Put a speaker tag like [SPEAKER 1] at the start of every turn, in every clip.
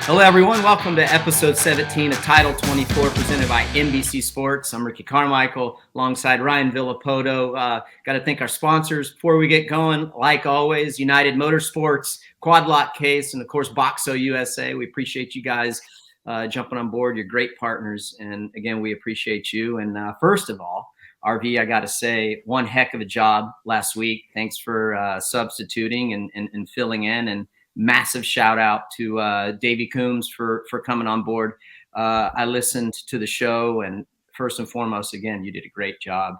[SPEAKER 1] Hello, everyone. Welcome to episode 17 of Title 24, presented by NBC Sports. I'm Ricky Carmichael, alongside Ryan Villopoto. Got to thank our sponsors before we get going. Like always, United Motorsports, Quad Lock Case, and of course, Boxo USA. We appreciate you guys jumping on board. You're great partners, and again, we appreciate you. And first of all, RV, I got to say, one heck of a job last week. Thanks for substituting and filling in, and massive shout out to Davey Coombs for coming on board. I listened to the show, and first and foremost, again, you did a great job.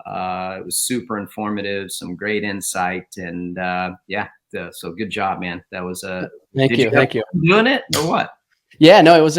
[SPEAKER 1] It was super informative, some great insight, and so good job, man. That was
[SPEAKER 2] thank you.
[SPEAKER 1] Doing it or what?
[SPEAKER 2] Yeah, no, it was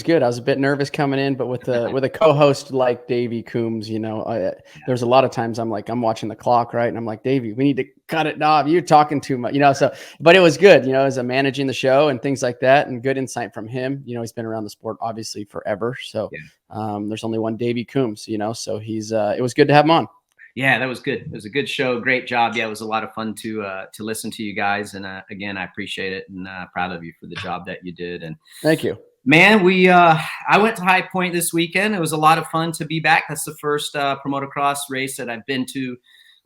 [SPEAKER 2] good. I was a bit nervous coming in, but with a co-host like Davey Coombs, there's a lot of times I'm watching the clock, right? And I'm like, Davey, we need to cut it off. You're talking too much, so, but it was good, as I'm managing the show and things like that, and good insight from him. He's been around the sport obviously forever. So there's only one Davey Coombs, so he's, it was good to have him on.
[SPEAKER 1] Yeah, that was good. It was a good show. Great job. Yeah, it was a lot of fun to listen to you guys. And again, I appreciate it, and proud of you for the job that you did. And
[SPEAKER 2] thank you,
[SPEAKER 1] man. I went to High Point this weekend. It was a lot of fun to be back. That's the first Motocross race that I've been to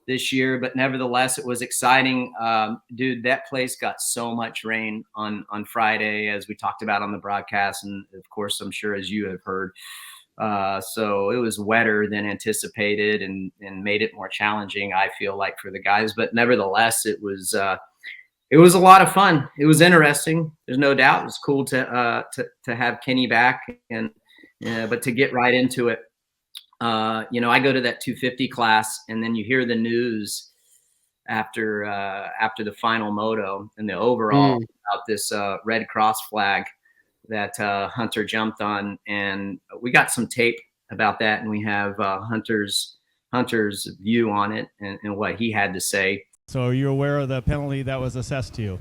[SPEAKER 1] this year, but nevertheless, it was exciting. Dude, that place got so much rain on Friday, as we talked about on the broadcast. And of course, I'm sure as you have heard, so it was wetter than anticipated and made it more challenging, I feel like, for the guys. But nevertheless, it was a lot of fun. It was interesting. There's no doubt. It was cool to have Kenny back, and but to get right into it, I go to that 250 class, and then you hear the news after the final moto and the overall about this Red Cross flag that Hunter jumped on, and we got some tape about that, and we have Hunter's view on it and what he had to say.
[SPEAKER 3] So are you aware of the penalty that was assessed to you?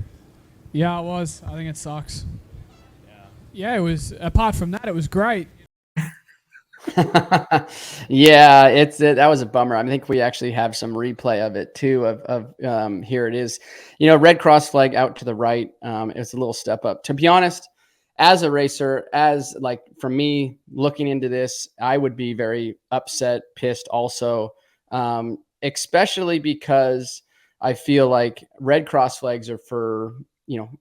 [SPEAKER 4] Yeah, it was. I think it sucks. Yeah, it was. Apart from that, it was great.
[SPEAKER 2] Yeah, that was a bummer. I think we actually have some replay of it too. Of here it is. Red Cross flag out to the right. It's a little step up. To be honest, as a racer, for me looking into this, I would be very upset, pissed also, especially because I feel like Red Cross flags are for,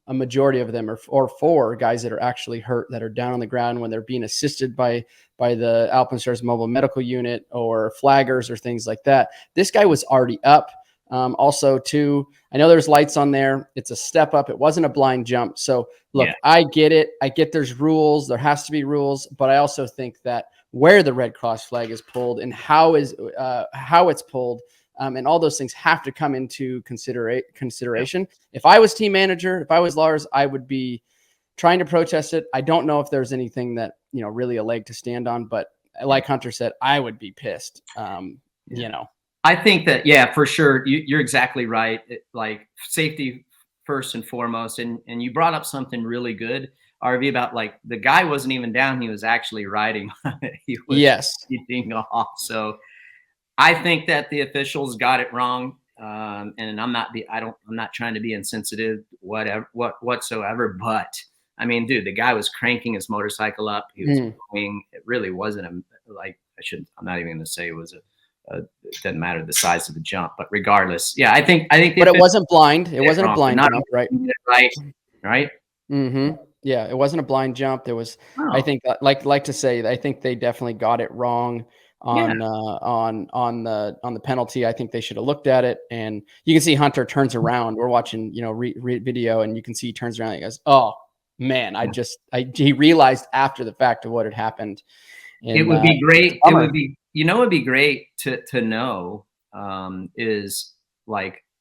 [SPEAKER 2] a majority of them or for guys that are actually hurt, that are down on the ground when they're being assisted by the Alpenstars Mobile Medical Unit or flaggers or things like that. This guy was already up. Also, too, I know there's lights on there. It's a step up. It wasn't a blind jump. So, look, I get it. I get there's rules. There has to be rules. But I also think that where the Red Cross flag is pulled and how it's pulled, and all those things have to come into consideration. If I was team manager, if I was Lars, I would be trying to protest it. I don't know if there's anything that, really a leg to stand on. But like Hunter said, I would be pissed,
[SPEAKER 1] I think that, for sure. You're exactly right. Like safety first and foremost. And you brought up something really good, RV, about the guy wasn't even down. He was actually riding. He was eating off. So I think that the officials got it wrong. And I'm not trying to be insensitive, whatsoever. But I mean, dude, the guy was cranking his motorcycle up. He was going. It really wasn't I'm not even going to say it was it doesn't matter the size of the jump, but regardless, I think.
[SPEAKER 2] But it wasn't blind. It wasn't a blind jump, right?
[SPEAKER 1] Right.
[SPEAKER 2] Mm-hmm. Yeah, it wasn't a blind jump. There was, I think, like to say, I think they definitely got it wrong on the penalty. I think they should have looked at it, and you can see Hunter turns around. We're watching, video, and you can see he turns around and he goes, "Oh man, he realized after the fact of what had happened." And,
[SPEAKER 1] it would be great. It would be. It'd be great to know is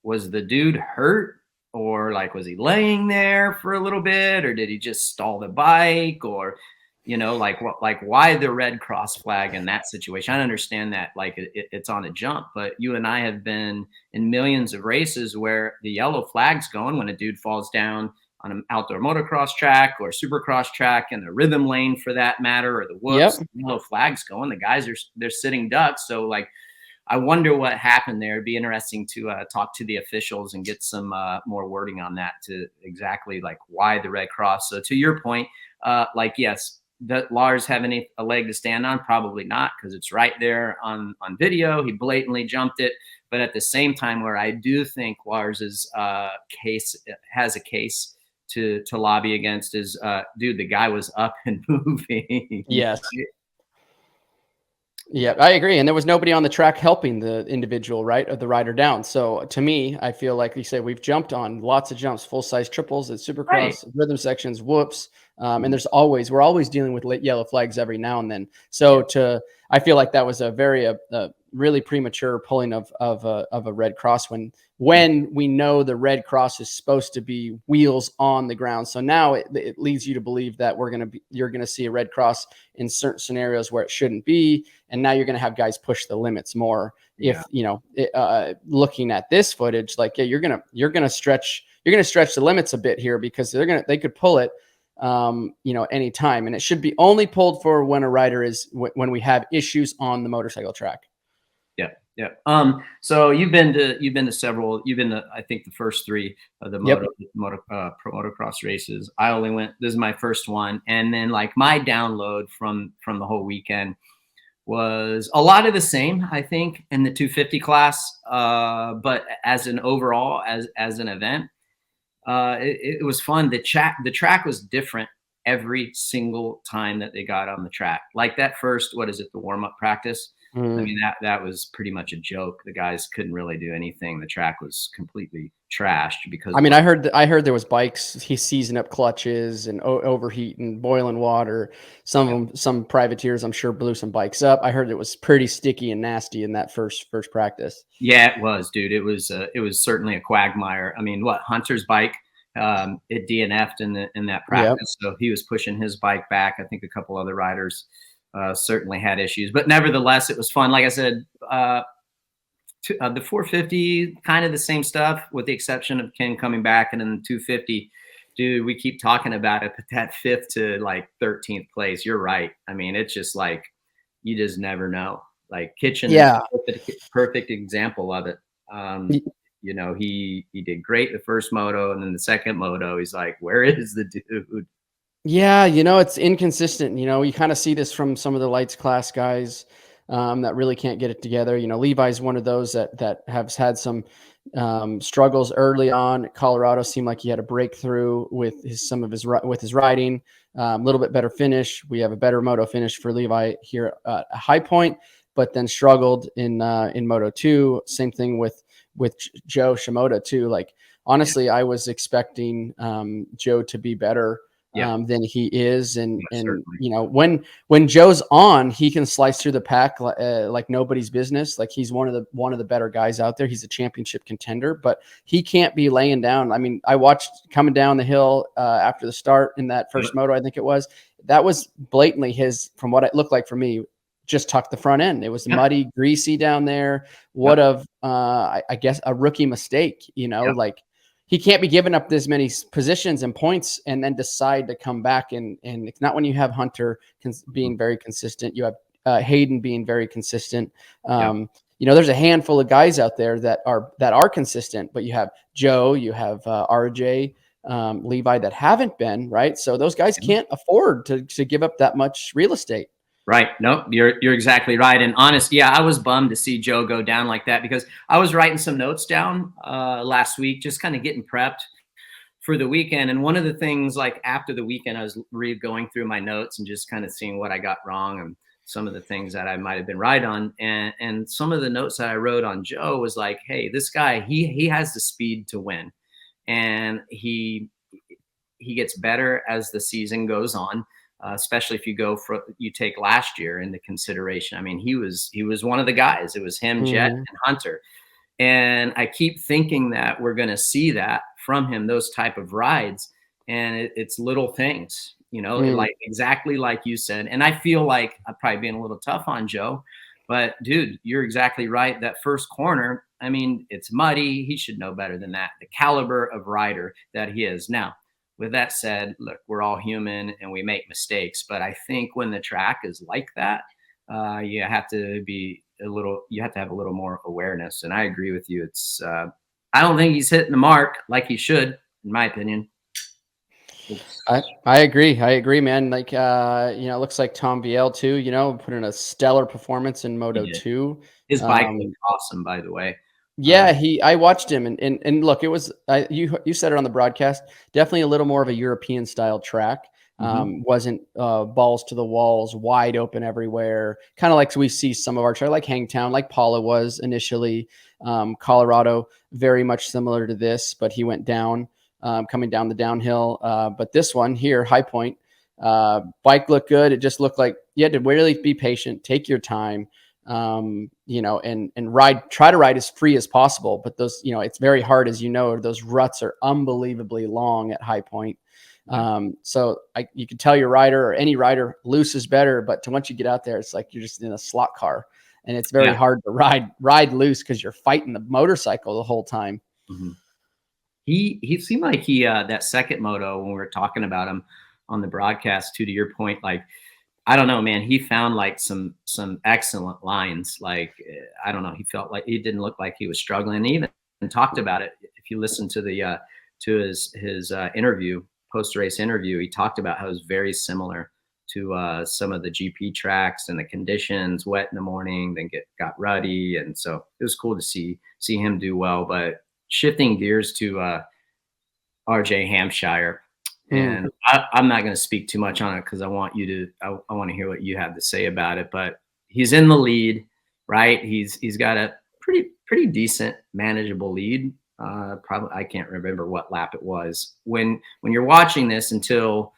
[SPEAKER 1] was the dude hurt, or was he laying there for a little bit, or did he just stall the bike, or why the Red Cross flag in that situation? I understand that it's on a jump, but you and I have been in millions of races where the yellow flag's going when a dude falls down on an outdoor motocross track or supercross track, in the rhythm lane for that matter, or the whoops. Yellow flags going. The guys they're sitting ducks. So I wonder what happened there. It'd be interesting to talk to the officials and get some more wording on that, to exactly like why the red cross. So to your point, like, yes, does Lars have a leg to stand on? Probably not, because it's right there on video. He blatantly jumped it. But at the same time, where I do think Lars's case has a case to lobby against is, dude, the guy was up and moving.
[SPEAKER 2] Yes. Yeah, I agree. And there was nobody on the track helping the individual, right, or the rider down. So to me, I feel like you say we've jumped on lots of jumps, full size triples at Supercross,
[SPEAKER 1] Right.
[SPEAKER 2] rhythm sections, whoops. And we're always dealing with yellow flags every now and then. So I feel like that was a very really premature pulling of a red cross when we know the red cross is supposed to be wheels on the ground. So now it leads you to believe that you're going to see a red cross in certain scenarios where it shouldn't be. And now you're going to have guys push the limits more. If, looking at this footage, like, yeah, you're going to stretch the limits a bit here, because they could pull it, anytime. And it should be only pulled for when a rider when we have issues on the motorcycle track.
[SPEAKER 1] Yeah. So you've been to several. You've been to, I think, the first three of the motocross races. I only went. This is my first one, and then like my download from the whole weekend was a lot of the same, I think, in the 250 class. But as an overall, as an event, it was fun. The track was different every single time that they got on the track. Like that first, the warm up practice. I mean, that was pretty much a joke. The guys couldn't really do anything. The track was completely trashed because.
[SPEAKER 2] I mean, I heard there was bikes. He's seizing up clutches and overheating, boiling water. Some privateers, I'm sure, blew some bikes up. I heard it was pretty sticky and nasty in that first practice.
[SPEAKER 1] Yeah, it was, dude. It was certainly a quagmire. I mean, Hunter's bike, it DNF'd in that practice, so he was pushing his bike back. I think a couple other riders certainly had issues, but nevertheless, it was fun. Like I said, the 450, kind of the same stuff, with the exception of Ken coming back, and then the 250, dude, we keep talking about it, but that 5th to like 13th place, you're right. I mean, it's just like, you just never know. Like Kitchen, is a perfect example of it. He did great the first moto, and then the second moto, he's like, where is the dude?
[SPEAKER 2] Yeah, it's inconsistent. You kind of see this from some of the lights class guys that really can't get it together. Levi's one of those that has had some struggles early on. Colorado seemed like he had a breakthrough with his riding. A little bit better finish. We have a better moto finish for Levi here at High Point, but then struggled in Moto 2. Same thing with Joe Shimoda too. Like, honestly, I was expecting Joe to be better than he is. And when Joe's on, he can slice through the pack like nobody's business. Like, he's one of the better guys out there. He's a championship contender, but he can't be laying down. I mean, I watched coming down the hill after the start in that first moto, I think it was, that was blatantly from what it looked like for me, just tucked the front end. It was muddy, greasy down there. I guess a rookie mistake, like, he can't be giving up this many positions and points and then decide to come back. And it's not when you have Hunter being very consistent. You have Haiden being very consistent. There's a handful of guys out there that are consistent, but you have Joe, you have RJ, Levi that haven't been, right. So those guys can't afford to give up that much real estate.
[SPEAKER 1] Right. No, you're exactly right. And honestly, I was bummed to see Joe go down like that, because I was writing some notes down last week, just kind of getting prepped for the weekend. And one of the things, like after the weekend, I was going through my notes and just kind of seeing what I got wrong and some of the things that I might have been right on. And some of the notes that I wrote on Joe was like, hey, this guy, he has the speed to win. And he gets better as the season goes on. Especially if you take last year into consideration. I mean, he was one of the guys. It was him, Jett, and Hunter. And I keep thinking that we're going to see that from him, those type of rides. And it's little things, like exactly like you said. And I feel like I'm probably being a little tough on Joe, but dude, you're exactly right. That first corner, I mean, it's muddy. He should know better than that. The caliber of rider that he is now. With that said, look, we're all human and we make mistakes. But I think when the track is like that, you have to be you have to have a little more awareness. And I agree with you. It's I don't think he's hitting the mark like he should, in my opinion.
[SPEAKER 2] I agree, man. Like, it looks like Tom Viel too, put in a stellar performance in Moto 2.
[SPEAKER 1] His bike looked awesome, by the way.
[SPEAKER 2] Yeah, I watched him and look, it was, you said it on the broadcast, definitely a little more of a European style track. Wasn't balls to the walls, wide open everywhere. Kind of like we see some of our track, like Hangtown, like Paula was initially. Colorado, very much similar to this, but he went down. Coming down the downhill. But this one here, High Point, bike looked good. It just looked like you had to really be patient, take your time, and try to ride as free as possible. But those, it's very hard, as those ruts are unbelievably long at High Point. So you can tell your rider or any rider loose is better, but once you get out there, it's like you're just in a slot car, and it's very hard to ride loose because you're fighting the motorcycle the whole time.
[SPEAKER 1] Mm-hmm. He seemed like he that second moto when we were talking about him on the broadcast to your point, like, I don't know, man, he found like some excellent lines. Like, I don't know, he felt like he didn't look like he was struggling. He even talked about it. If you listen to the to his interview, post-race interview, he talked about how it was very similar to some of the GP tracks and the conditions, wet in the morning, then got ruddy. And so it was cool to see him do well. But shifting gears to RJ Hampshire, and I'm not going to speak too much on it because I want to hear what you have to say about it. But he's in the lead, right? He's got a pretty decent, manageable lead. Probably I can't remember what lap it was when you're watching this until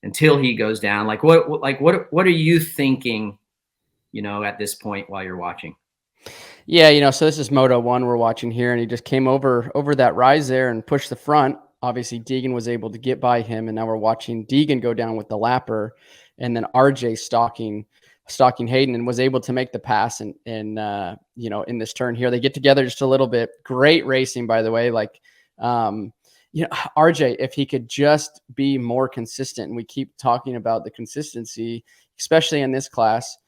[SPEAKER 1] he goes down. Like what are you thinking? At this point while you're watching.
[SPEAKER 2] Yeah, so this is Moto 1 we're watching here, and he just came over that rise there and pushed the front. Obviously, Deegan was able to get by him, and now we're watching Deegan go down with the lapper, and then RJ stalking Haiden and was able to make the pass and in this turn here. They get together just a little bit. Great racing, by the way. Like, RJ, if he could just be more consistent, and we keep talking about the consistency, especially in this class.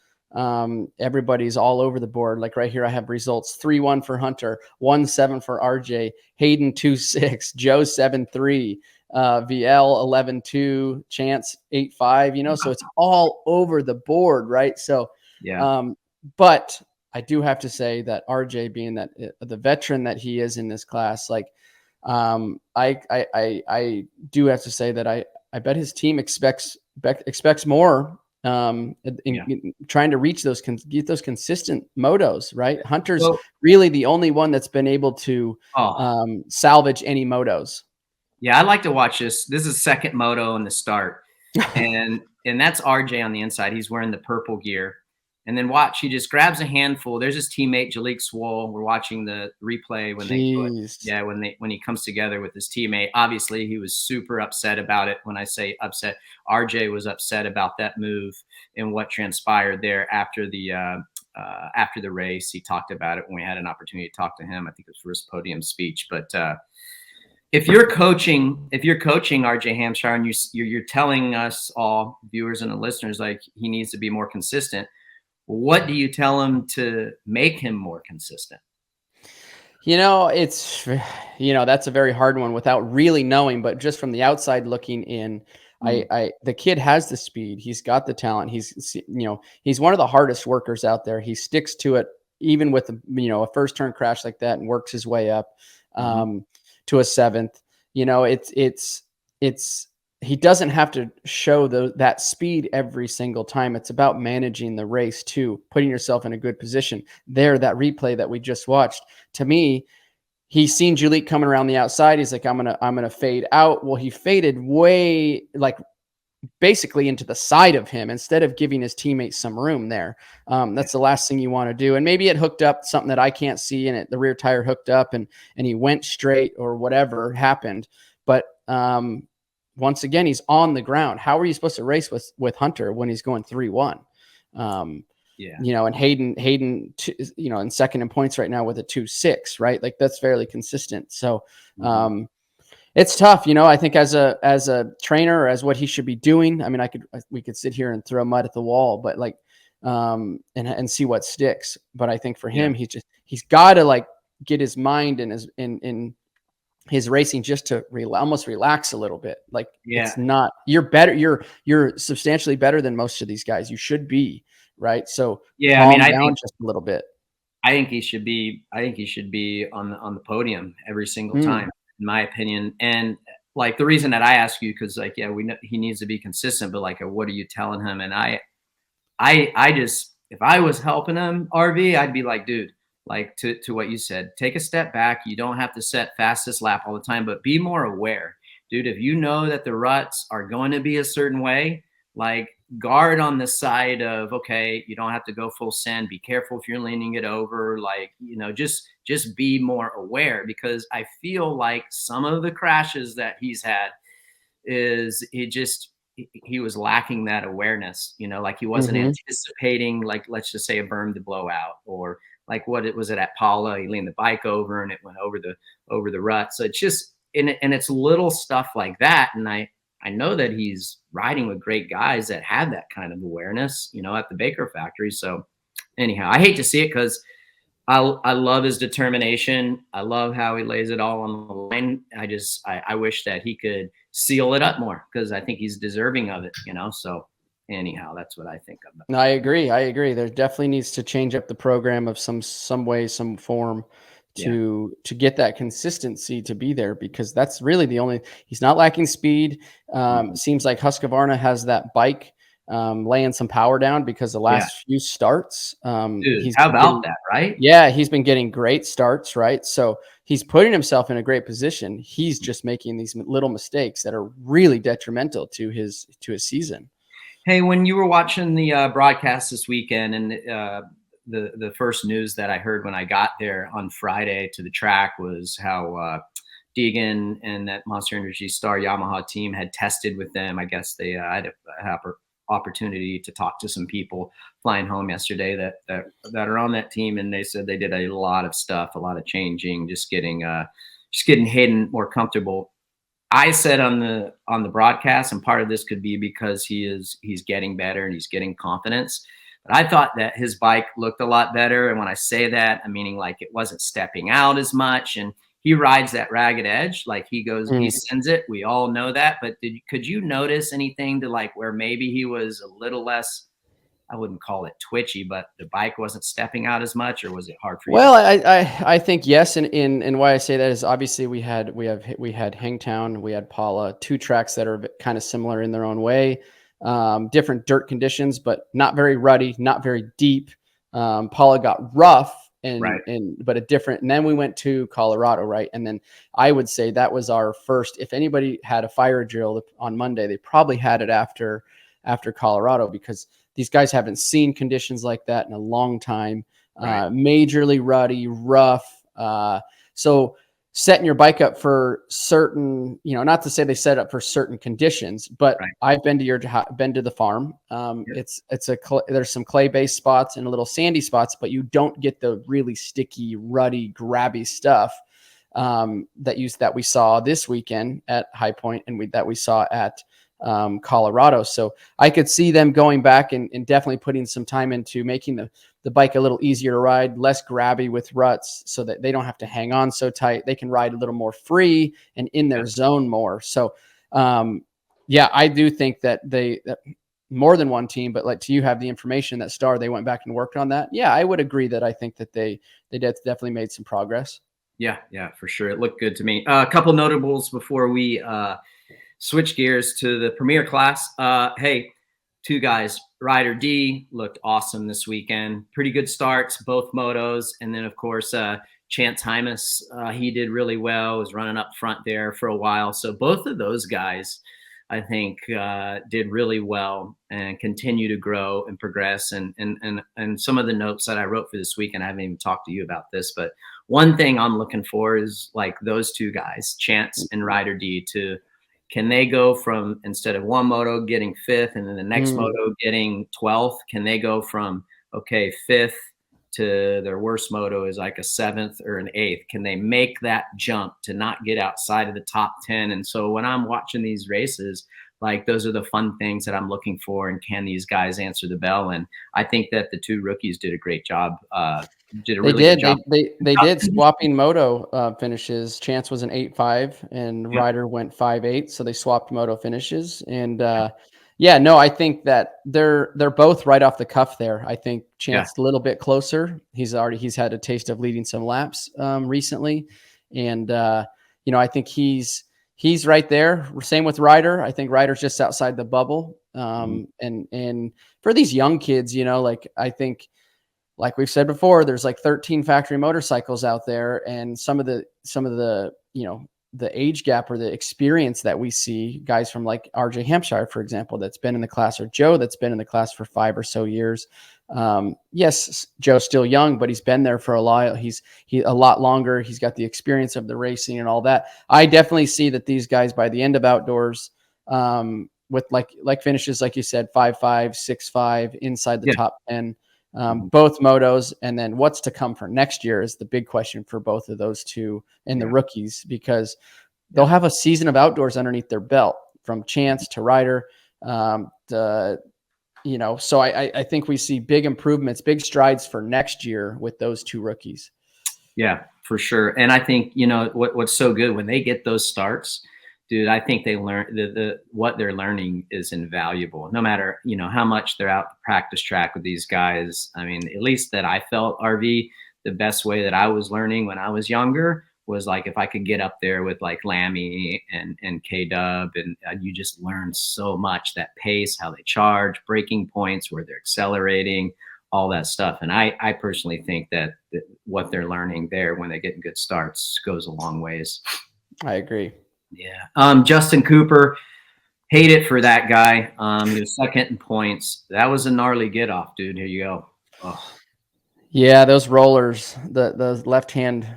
[SPEAKER 2] Everybody's all over the board. Like right here, I have results: 3-1 for Hunter, 1-7 for RJ, Haiden 2-6, Joe 7-3, VL 11-2, Chance 8-5. So it's all over the board, right? So, but I do have to say that RJ, being that the veteran that he is in this class, like, I do have to say that I bet his team expects more. Trying to reach get those consistent motos, right? Hunter's really the only one that's been able to salvage any motos.
[SPEAKER 1] Yeah, I like to watch this. This is second moto in the start, and that's RJ on the inside. He's wearing the purple gear, and then watch, he just grabs a handful. There's his teammate Jalik Swoll. We're watching the replay when he comes together with his teammate. Obviously, he was super upset about it. When I say upset, RJ was upset about that move and what transpired there after the race. He talked about it when we had an opportunity to talk to him. I think it was for his podium speech. But if you're coaching RJ Hampshire and you're telling us all, viewers and the listeners, like he needs to be more consistent, what do you tell him to make him more consistent?
[SPEAKER 2] It's that's a very hard one without really knowing, but just from the outside looking in, the kid has the speed. He's got the talent. He's one of the hardest workers out there. He sticks to it, even with a first turn crash like that, and works his way up to a seventh. He doesn't have to show that speed every single time. It's about managing the race too, putting yourself in a good position. That replay that we just watched, to me, he's seen Jalik coming around the outside. He's like, I'm gonna fade out. Well, he faded way, like, basically into the side of him instead of giving his teammates some room there. That's the last thing you want to do. And maybe it hooked up something that I can't see, and the rear tire hooked up and he went straight or whatever happened. But once again, he's on the ground. How are you supposed to race with Hunter when he's going 3-1? And Haiden, in second in points right now with a 2-6, right? Like, that's fairly consistent. So, it's tough, I think as a trainer, or as what he should be doing. I mean, we could sit here and throw mud at the wall, but like, and see what sticks. But I think for him, he's got to like get his mind and his racing just to almost relax a little bit. Like it's not, you're better. You're substantially better than most of these guys. You should be, right? So calm down just a little bit.
[SPEAKER 1] I think he should be on the podium every single time, in my opinion. And like the reason that I ask you, because like, we know he needs to be consistent, but like, what are you telling him? And I just, if I was helping him, RV, I'd be like, dude, like to what you said, take a step back. You don't have to set fastest lap all the time, but be more aware, dude. If you know that the ruts are going to be a certain way, like guard on the side of, okay, you don't have to go full send. Be careful if you're leaning it over, like, just be more aware, because I feel like some of the crashes that he's had is he was lacking that awareness, like he wasn't anticipating, like, let's just say a berm to blow out, or like what was it at Paula? He leaned the bike over and it went over the rut. So it's just, and it's little stuff like that. And I know that he's riding with great guys that have that kind of awareness, at the Baker factory. So anyhow, I hate to see it, because I love his determination. I love how he lays it all on the line. I wish that he could seal it up more, because I think he's deserving of it, so anyhow, that's what I think of.
[SPEAKER 2] No, I agree. There definitely needs to change up the program of some way, some form to get that consistency to be there, because that's really he's not lacking speed. Seems like Husqvarna has that bike laying some power down, because the last few starts,
[SPEAKER 1] dude, how about that, right?
[SPEAKER 2] Yeah, he's been getting great starts, right? So he's putting himself in a great position. He's just making these little mistakes that are really detrimental to his season.
[SPEAKER 1] Hey, when you were watching the broadcast this weekend, and the first news that I heard when I got there on Friday to the track was how Deegan and that Monster Energy Star Yamaha team had tested with them. I guess they had an opportunity to talk to some people flying home yesterday that are on that team, and they said they did a lot of stuff, a lot of changing, just getting Haiden more comfortable. I said on the broadcast, and part of this could be because he's getting better and he's getting confidence, but I thought that his bike looked a lot better. And when I say that, I'm meaning like it wasn't stepping out as much, and he rides that ragged edge, like he goes, he sends it. We all know that, but could you notice anything to like where maybe he was a little less, I wouldn't call it twitchy, but the bike wasn't stepping out as much, or was it hard for you?
[SPEAKER 2] Well, I think yes, and why I say that is obviously we had Hangtown, we had Paula, two tracks that are kind of similar in their own way, different dirt conditions, but not very ruddy, not very deep. Paula got rough but a different. And then we went to Colorado, right? And then I would say that was our first. If anybody had a fire drill on Monday, they probably had it after Colorado, because these guys haven't seen conditions like that in a long time. Majorly ruddy, rough. So setting your bike up for certain, not to say they set up for certain conditions, but I've been to the farm. There's some clay-based spots and a little sandy spots, but you don't get the really sticky, ruddy, grabby stuff that we saw this weekend at High Point, and that we saw at Colorado. So I could see them going back and definitely putting some time into making the bike a little easier to ride, less grabby with ruts, so that they don't have to hang on so tight. They can ride a little more free and in their zone more. So I do think that that more than one team, but like, do you have the information that Star, they went back and worked on that? Yeah, I would agree that I think that they definitely made some progress.
[SPEAKER 1] Yeah, for sure. It looked good to me. A couple notables before we switch gears to the Premier class. Hey, two guys, Ryder D looked awesome this weekend. Pretty good starts, both motos. And then, of course, Chance Hymas, he did really well, was running up front there for a while. So both of those guys, I think, did really well and continue to grow and progress. And some of the notes that I wrote for this weekend, I haven't even talked to you about this, but one thing I'm looking for is like those two guys, Chance and Ryder D, can they go from, instead of one moto getting 5th and then the next moto getting 12th, can they go from, okay, 5th to their worst moto is like a 7th or an 8th? Can they make that jump to not get outside of the top 10? And so when I'm watching these races, Like those are the fun things that I'm looking for. And can these guys answer the bell? And I think that the 2 rookies did a great job. Did a really good job.
[SPEAKER 2] They did swapping moto finishes. Chance was an 8.5 and Ryder went 5.8. So they swapped moto finishes. And yeah, no, I think that they're both right off the cuff there. I think Chance a little bit closer. He's had a taste of leading some laps recently. And I think he's right there. Same with Ryder. I think Ryder's just outside the bubble. And for these young kids, like I think, like we've said before, there's like 13 factory motorcycles out there, and some of the the age gap or the experience that we see, guys from like RJ Hampshire, for example, that's been in the class, or Joe that's been in the class for 5 or so years. Yes, Joe's still young, but he's been there for a while. He's a lot longer. He's got the experience of the racing and all that. I definitely see that these guys by the end of outdoors, with like finishes, like you said, 5.5, 6.5 inside the top 10. Both motos, and then what's to come for next year is the big question for both of those two and the rookies, because they'll have a season of outdoors underneath their belt, from Chance to Ryder. So I think we see big improvements, big strides for next year with those 2 rookies. Yeah,
[SPEAKER 1] for sure. And I think, what's so good when they get those starts, dude, I think they learn what they're learning is invaluable, no matter, how much they're out the practice track with these guys. I mean, at least that I felt, RV, the best way that I was learning when I was younger was like, if I could get up there with like Lammy and K-Dub, and you just learn so much, that pace, how they charge, breaking points, where they're accelerating, all that stuff. And I personally think that what they're learning there when they get good starts goes a long ways.
[SPEAKER 2] I agree.
[SPEAKER 1] Yeah. Justin Cooper, hate it for that guy. He was second in points. That was a gnarly get off, dude. Here you go. Oh.
[SPEAKER 2] Yeah, those rollers, the left hand,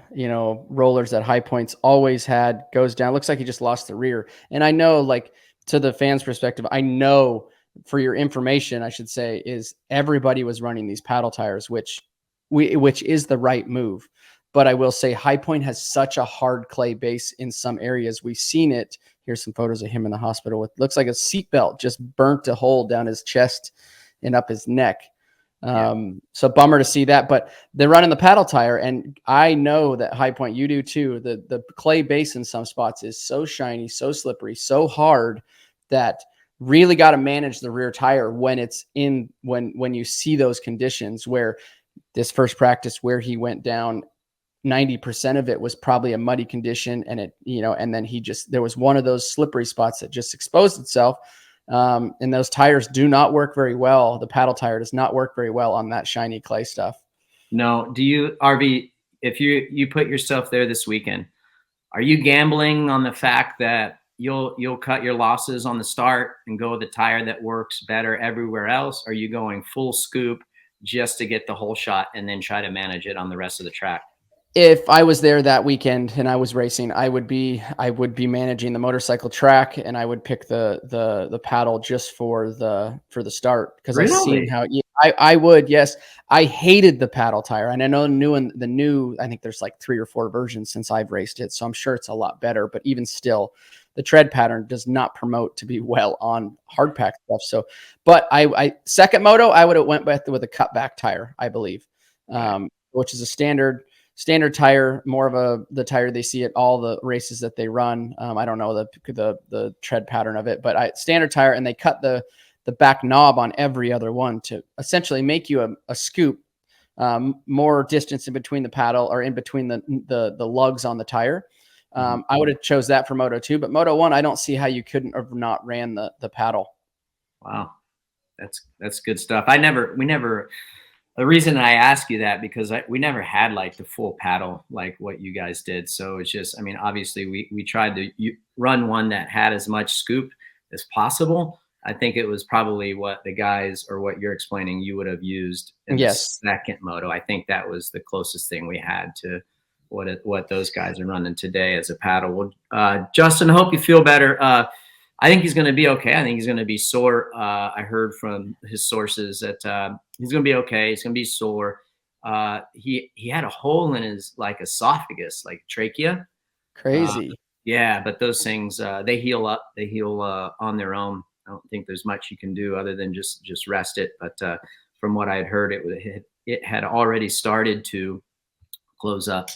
[SPEAKER 2] rollers at high points always goes down. Looks like he just lost the rear. And I know, like, to the fans' perspective, I know, for your information, I should say, is everybody was running these paddle tires, which is the right move. But I will say High Point has such a hard clay base in some areas. We've seen it. Here's some photos of him in the hospital with, looks like a seatbelt just burnt a hole down his chest and up his neck. So bummer to see that, but they're running the paddle tire. And I know that High Point, you do too. The clay base in some spots is so shiny, so slippery, so hard that really got to manage the rear tire when it's in, when you see those conditions, where this first practice where he went down, 90% of it was probably a muddy condition. And and then there was one of those slippery spots that just exposed itself. And those tires do not work very well. The paddle tire does not work very well on that shiny clay stuff.
[SPEAKER 1] No. Do you, RV, if you put yourself there this weekend, are you gambling on the fact that you'll cut your losses on the start and go with the tire that works better everywhere else? Or are you going full scoop just to get the whole shot and then try to manage it on the rest of the track?
[SPEAKER 2] If I was there that weekend and I was racing, I would be managing the motorcycle track, and I would pick the paddle just for the start, because I've seen how. Yeah, I would. Yes, I hated the paddle tire, and I know the new. I think there's like 3 or 4 versions since I've raced it, so I'm sure it's a lot better. But even still, the tread pattern does not promote to be well on hard pack stuff. So, but I second moto, I would have went with a cutback tire, I believe, which is a standard tire, more of the tire they see at all the races that they run. I don't know the tread pattern of it, but standard tire, and they cut the back knob on every other one to essentially make you a scoop, more distance in between the paddle, or in between the lugs on the tire. I would have chose that for Moto 2, but Moto 1, I don't see how you couldn't have not ran the paddle.
[SPEAKER 1] Wow. That's good stuff. The reason I ask you that, because we never had like the full paddle like what you guys did. So it's just, I mean, obviously we tried to run one that had as much scoop as possible. I think it was probably what the guys, or what you're explaining, you would have used in the second moto. I think that was the closest thing we had to what those guys are running today as a paddle. Well, Justin, I hope you feel better. I think he's going to be okay. I think he's going to be sore. I heard from his sources that he's going to be okay. He's going to be sore. He had a hole in his like esophagus, like trachea.
[SPEAKER 2] Crazy.
[SPEAKER 1] Yeah, but those things, they heal up. They heal on their own. I don't think there's much you can do other than just rest it. But from what I had heard, it had already started to close up.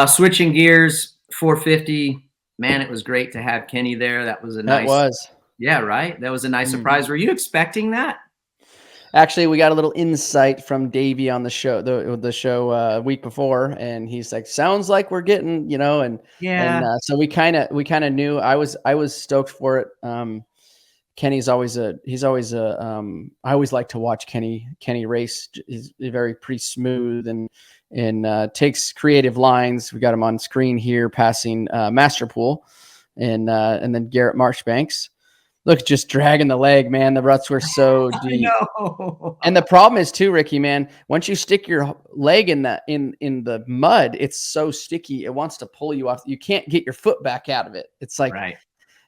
[SPEAKER 1] Switching gears, 450. Man, it was great to have Kenny there. That was a
[SPEAKER 2] That
[SPEAKER 1] nice.
[SPEAKER 2] was.
[SPEAKER 1] Yeah, right. That was a nice surprise. Were you expecting that?
[SPEAKER 2] Actually, we got a little insight from Davey on the show, the show a week before, and he's like, "Sounds like we're getting, and so we kind of knew. I was stoked for it. Kenny's always I always like to watch Kenny race. He's very pretty smooth and takes creative lines. We got him on screen here, passing Masterpool, and then Garrett Marchbanks. Look, just dragging the leg, man. The ruts were so deep. And the problem is too, Ricky, man, once you stick your leg in the mud, it's so sticky. It wants to pull you off. You can't get your foot back out of it. It's like,
[SPEAKER 1] right.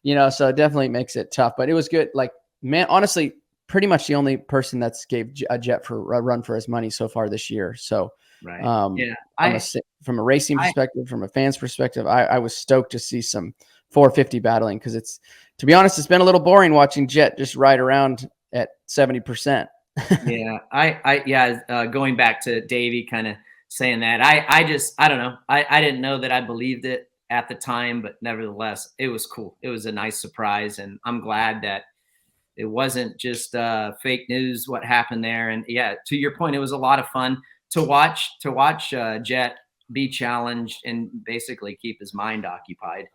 [SPEAKER 2] So it definitely makes it tough, but it was good. Like, man, honestly, pretty much the only person that's gave a Jett for a run for his money so far this year. So,
[SPEAKER 1] right.
[SPEAKER 2] From a racing perspective, from a fan's perspective, I was stoked to see some 450 battling, because to be honest, it's been a little boring watching Jett just ride around at 70%.
[SPEAKER 1] Yeah. Going back to Davey kind of saying that, I don't know. I didn't know that I believed it at the time, but nevertheless, it was cool. It was a nice surprise, and I'm glad that it wasn't just fake news what happened there. And yeah, to your point, it was a lot of fun to watch Jett be challenged and basically keep his mind occupied.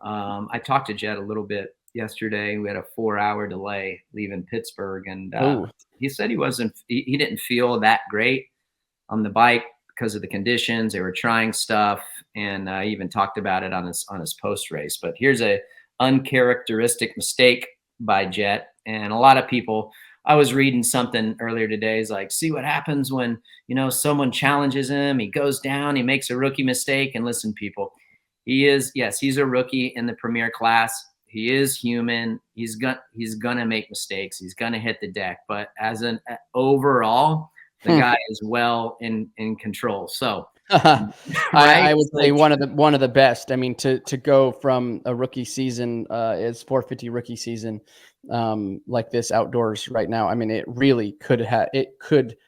[SPEAKER 1] I talked to Jett a little bit yesterday. We had a 4-hour delay leaving Pittsburgh, and he said he didn't feel that great on the bike because of the conditions. They were trying stuff, and I even talked about it on his post race. But here's a uncharacteristic mistake by Jett, and a lot of people. I was reading something earlier today. Is like, see what happens when someone challenges him. He goes down. He makes a rookie mistake. And listen, people, he's a rookie in the premier class. He is human. He's gonna make mistakes. He's gonna hit the deck. But as an overall, the guy is well in control. So
[SPEAKER 2] right? I would say one of the best. I mean, to go from a rookie season, it's 450 rookie season, like this outdoors right now. I mean, it really could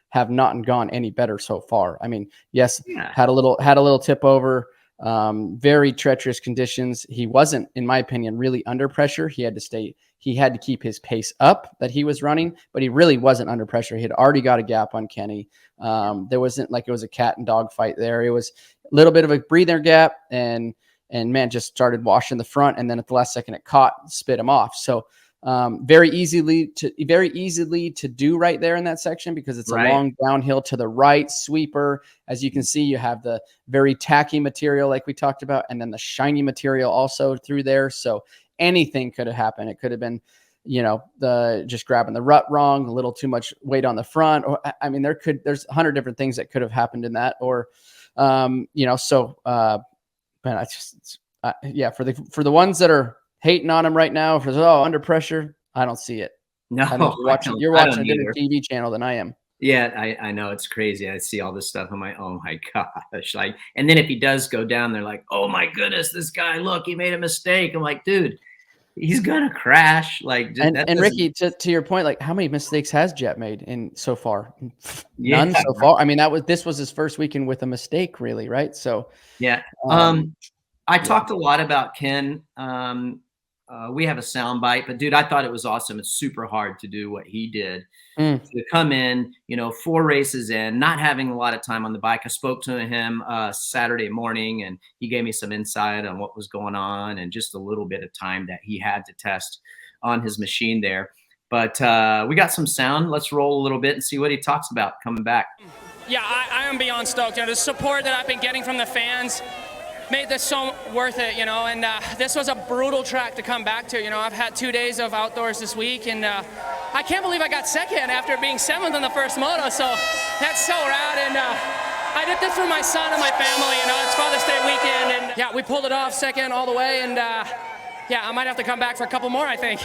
[SPEAKER 2] have not gone any better so far. I mean, yes, had a little tip over. Very treacherous conditions. He wasn't, in my opinion, really under pressure. He had to keep his pace up that he was running, but he really wasn't under pressure. He had already got a gap on Kenny. There wasn't like it was a cat and dog fight there. It was a little bit of a breather gap, and man, just started washing the front, and then at the last second it caught, spit him off. So very easily to do right there in that section, because it's a long downhill to the right sweeper. As you can see, you have the very tacky material like we talked about, and then the shiny material also through there. So anything could have happened. It could have been, just grabbing the rut wrong, a little too much weight on the front, or I mean, there's 100 different things that could have happened in that, or man, for the ones that are hating on him right now for under pressure, I don't see it.
[SPEAKER 1] No,
[SPEAKER 2] you're watching a different TV channel than I am.
[SPEAKER 1] Yeah, I know, it's crazy. I see all this stuff. I'm like, oh my gosh! Like, and then if he does go down, they're like, oh my goodness, this guy, look, he made a mistake. I'm like, dude, he's gonna crash. Like,
[SPEAKER 2] and Ricky, to your point, like, how many mistakes has Jett made in so far? None so far. I mean, this was his first weekend with a mistake, really, right? So
[SPEAKER 1] yeah. I talked a lot about Ken. We have a sound bite, but dude, I thought it was awesome. It's super hard to do what he did. To come in, 4 races in, not having a lot of time on the bike. I spoke to him Saturday morning, and he gave me some insight on what was going on and just a little bit of time that he had to test on his machine there. But we got some sound. Let's roll a little bit and see what he talks about coming back.
[SPEAKER 5] Yeah, I am beyond stoked. The support that I've been getting from the fans made this so worth it, and this was a brutal track to come back to. I've had 2 days of outdoors this week, and I can't believe I got second after being 7th in the first moto, so that's so rad. And I did this for my son and my family. It's Father's Day weekend, and yeah, we pulled it off second all the way, and yeah, I might have to come back for a couple more, I think.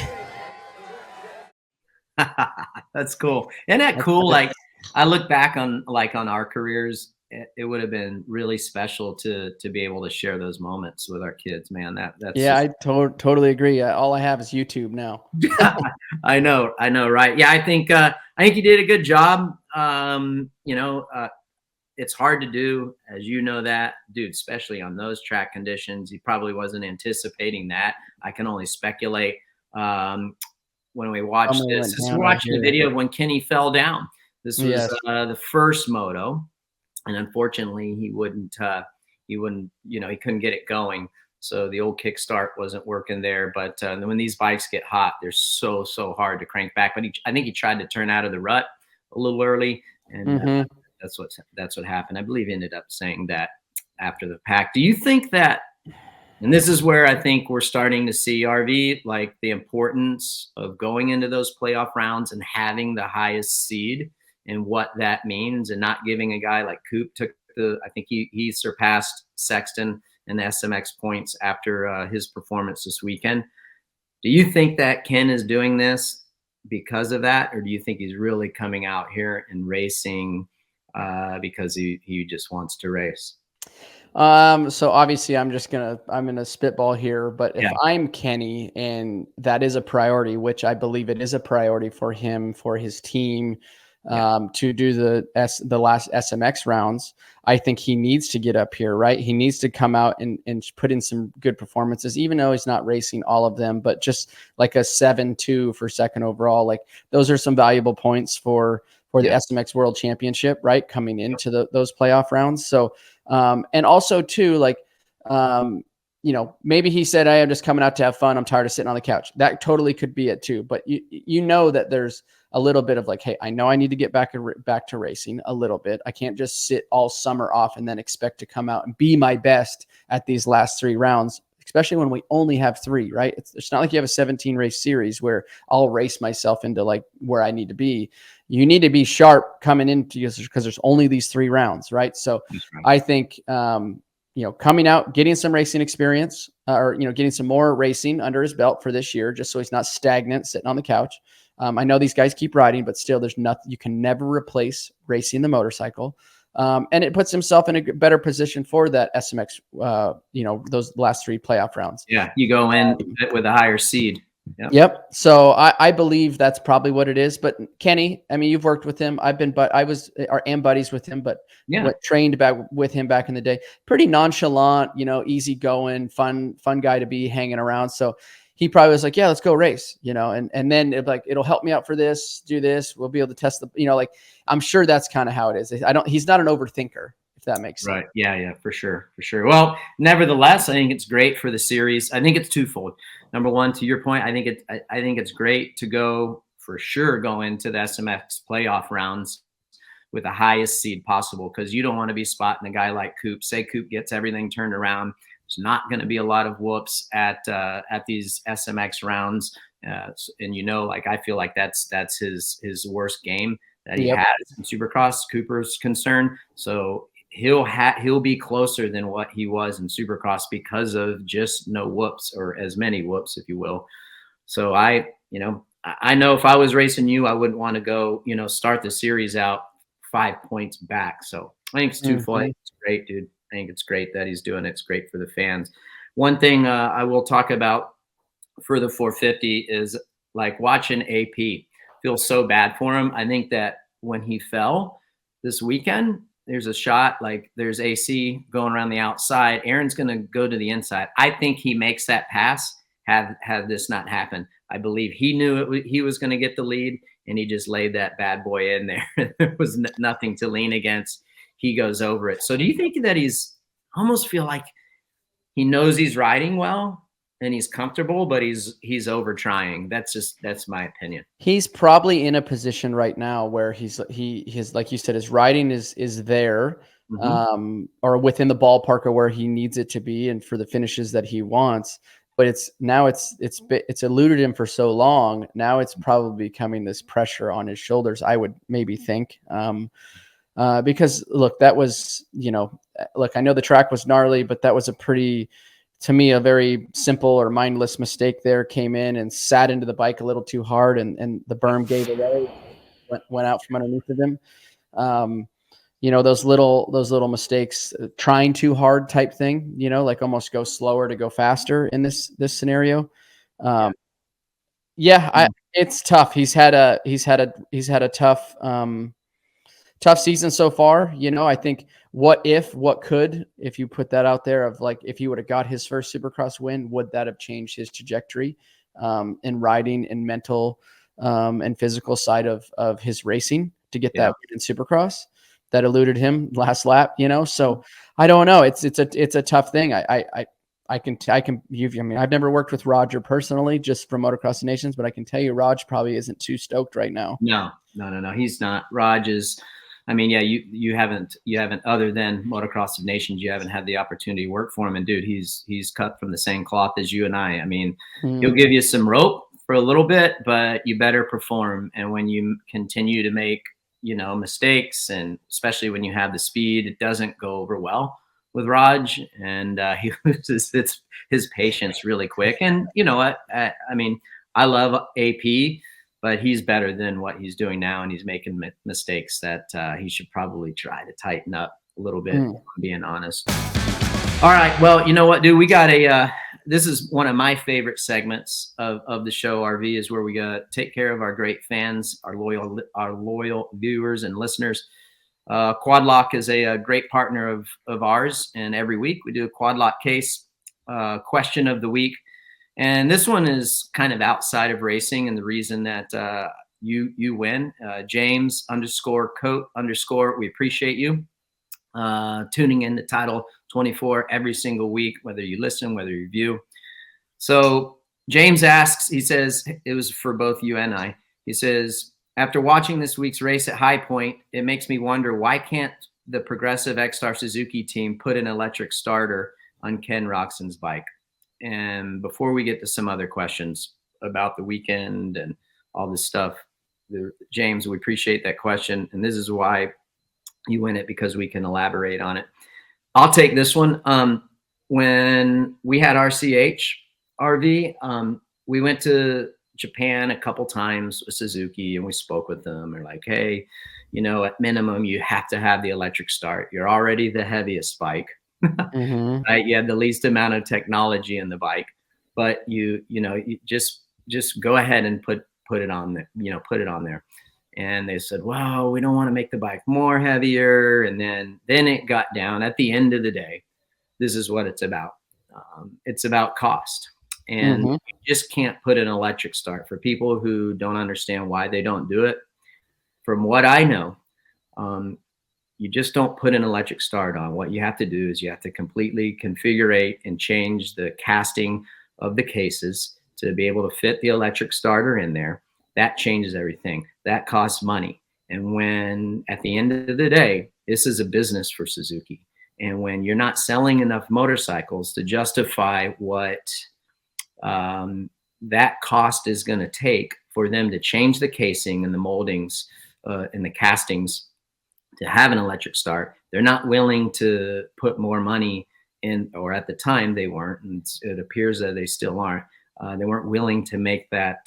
[SPEAKER 1] That's cool. Isn't that cool? Like, I look back on our careers, it would have been really special to be able to share those moments with our kids, man. That's
[SPEAKER 2] Yeah,
[SPEAKER 1] just,
[SPEAKER 2] I totally agree. All I have is YouTube now.
[SPEAKER 1] I know, right? Yeah, I think you did a good job. It's hard to do, as you know that, dude, especially on those track conditions. He probably wasn't anticipating that. I can only speculate. When we watched we're watching the video of when Kenny fell down. This was the first moto, and unfortunately he couldn't get it going. So the old kickstart wasn't working there. But when these bikes get hot, they're so hard to crank back. But I think he tried to turn out of the rut a little early, and that's what happened. I believe he ended up saying that after the pack. Do you think that? And this is where I think we're starting to see, RV, like the importance of going into those playoff rounds and having the highest seed and what that means, and not giving a guy like Coop I think he surpassed Sexton in the SMX points after his performance this weekend. Do you think that Ken is doing this because of that, or do you think he's really coming out here and racing because he just wants to race?
[SPEAKER 2] So obviously I'm gonna spitball here, but if I'm Kenny and that is a priority, which I believe it is a priority for him, for his team, to do the last SMX rounds, I think he needs to get up here, right? He needs to come out and put in some good performances, even though he's not racing all of them, but just like a 7-2 for second overall. Like those are some valuable points for the SMX World Championship, right? Coming into those playoff rounds. So, and also too, like, maybe he said, "I am just coming out to have fun. I'm tired of sitting on the couch." That totally could be it too. But you know that there's a little bit of like, hey, I know I need to get back to racing a little bit. I can't just sit all summer off and then expect to come out and be my best at these last 3 rounds, especially when we only have 3, right? It's not like you have a 17 race series where I'll race myself into like where I need to be. You need to be sharp coming into because there's only these 3 rounds, right? So I think, coming out, getting some racing experience or getting some more racing under his belt for this year, just so he's not stagnant sitting on the couch. I know these guys keep riding, but still there's nothing, you can never replace racing the motorcycle. And it puts himself in a better position for that SMX, those last 3 playoff rounds.
[SPEAKER 1] Yeah. You go in with a higher seed.
[SPEAKER 2] Yep. So I believe that's probably what it is. But Kenny, I mean, you've worked with him. I am buddies with him, but trained back with him back in the day. Pretty nonchalant, easygoing, fun guy to be hanging around. So he probably was like, yeah, let's go race, and then it'll help me out for this, do this. We'll be able to test I'm sure that's kind of how it is. He's not an overthinker, if that makes sense.
[SPEAKER 1] Right. Yeah, for sure. Well, nevertheless, I think it's great for the series. I think it's twofold. Number one, to your point, I think it's great to go into the SMX playoff rounds with the highest seed possible, because you don't want to be spotting a guy like Coop. Say Coop gets everything turned around. There's not going to be a lot of whoops at these SMX rounds, and I feel like that's his worst game that he has in Supercross. Cooper's concerned, so he'll be closer than what he was in Supercross because of just no whoops, or as many whoops, if you will. So I know if I was racing you, I wouldn't want to go start the series out 5 points back. So I think it's twofold. It's great, dude. I think it's great that he's doing it. It's great for the fans. One thing I will talk about for the 450 is like watching AP. Feel so bad for him. I think that when he fell this weekend, there's a shot, like there's AC going around the outside. Aaron's going to go to the inside. I think he makes that pass had this not happened. I believe he knew he was going to get the lead, and he just laid that bad boy in there. There was nothing to lean against. He goes over it. So do you think that almost feel like he knows he's riding well and he's comfortable, but he's over trying? That's my opinion.
[SPEAKER 2] He's probably in a position right now where his like you said, his riding is there, or within the ballpark of where he needs it to be and for the finishes that he wants. But it's eluded him for so long. Now it's probably becoming this pressure on his shoulders, I would maybe think. Because look, that was, I know the track was gnarly, but that was to me, a very simple or mindless mistake there. Came in and sat into the bike a little too hard, and the berm gave away, went out from underneath of him. those little mistakes, trying too hard type thing, like almost go slower to go faster in this scenario. It's tough. He's had a tough season so far. I think what could, if you put that out there of like, if he would have got his first Supercross win, would that have changed his trajectory in riding and mental and physical side of his racing to get that win in Supercross that eluded him last lap, So I don't know. It's a tough thing. I've never worked with Roger personally, just from Motocross Nations, but I can tell you Raj probably isn't too stoked right now.
[SPEAKER 1] No. He's not. Raj is, you haven't other than Motocross of Nations, you haven't had the opportunity to work for him. And dude, he's cut from the same cloth as you and I. He'll give you some rope for a little bit, but you better perform. And when you continue to make, mistakes, and especially when you have the speed, it doesn't go over well with Raj, and he loses his patience really quick. And you know what? I love AP, but he's better than what he's doing now, and he's making mistakes that he should probably try to tighten up a little bit, if I'm being honest. All right. Well, you know what, dude? We got this is one of my favorite segments of the show, RV, is where we take care of our great fans, our loyal viewers and listeners. Quadlock is a great partner of ours, and every week we do a Quadlock case question of the week. And this one is kind of outside of racing, and the reason that you win, James _Coat_, we appreciate you tuning in to Title 24 every single week, whether you listen, whether you view. So James asks, he says, it was for both you and I. He says, after watching this week's race at High Point, it makes me wonder, why can't the Progressive X-Star Suzuki team put an electric starter on Ken Roczen's bike? And before we get to some other questions about the weekend and all this stuff, James, we appreciate that question. And this is why you win it, because we can elaborate on it. I'll take this one. When we had RCH RV, we went to Japan a couple times with Suzuki, and we spoke with them. They're like, hey, at minimum, you have to have the electric start. You're already the heaviest bike. Right? You have the least amount of technology in the bike, but you just go ahead and put it on there, put it on there. And they said, well, we don't want to make the bike more heavier. And then it got down. At the end of the day, this is what it's about. It's about cost. And you just can't put an electric start. For people who don't understand why they don't do it, from what I know, you just don't put an electric start on. What you have to do is you have to completely configure and change the casting of the cases to be able to fit the electric starter in there. That changes everything. That costs money. And when, at the end of the day, this is a business for Suzuki. And when you're not selling enough motorcycles to justify what that cost is going to take for them to change the casing and the moldings and the castings to have an electric start, they're not willing to put more money in, or at the time they weren't, and it appears that they still aren't. They weren't willing to make that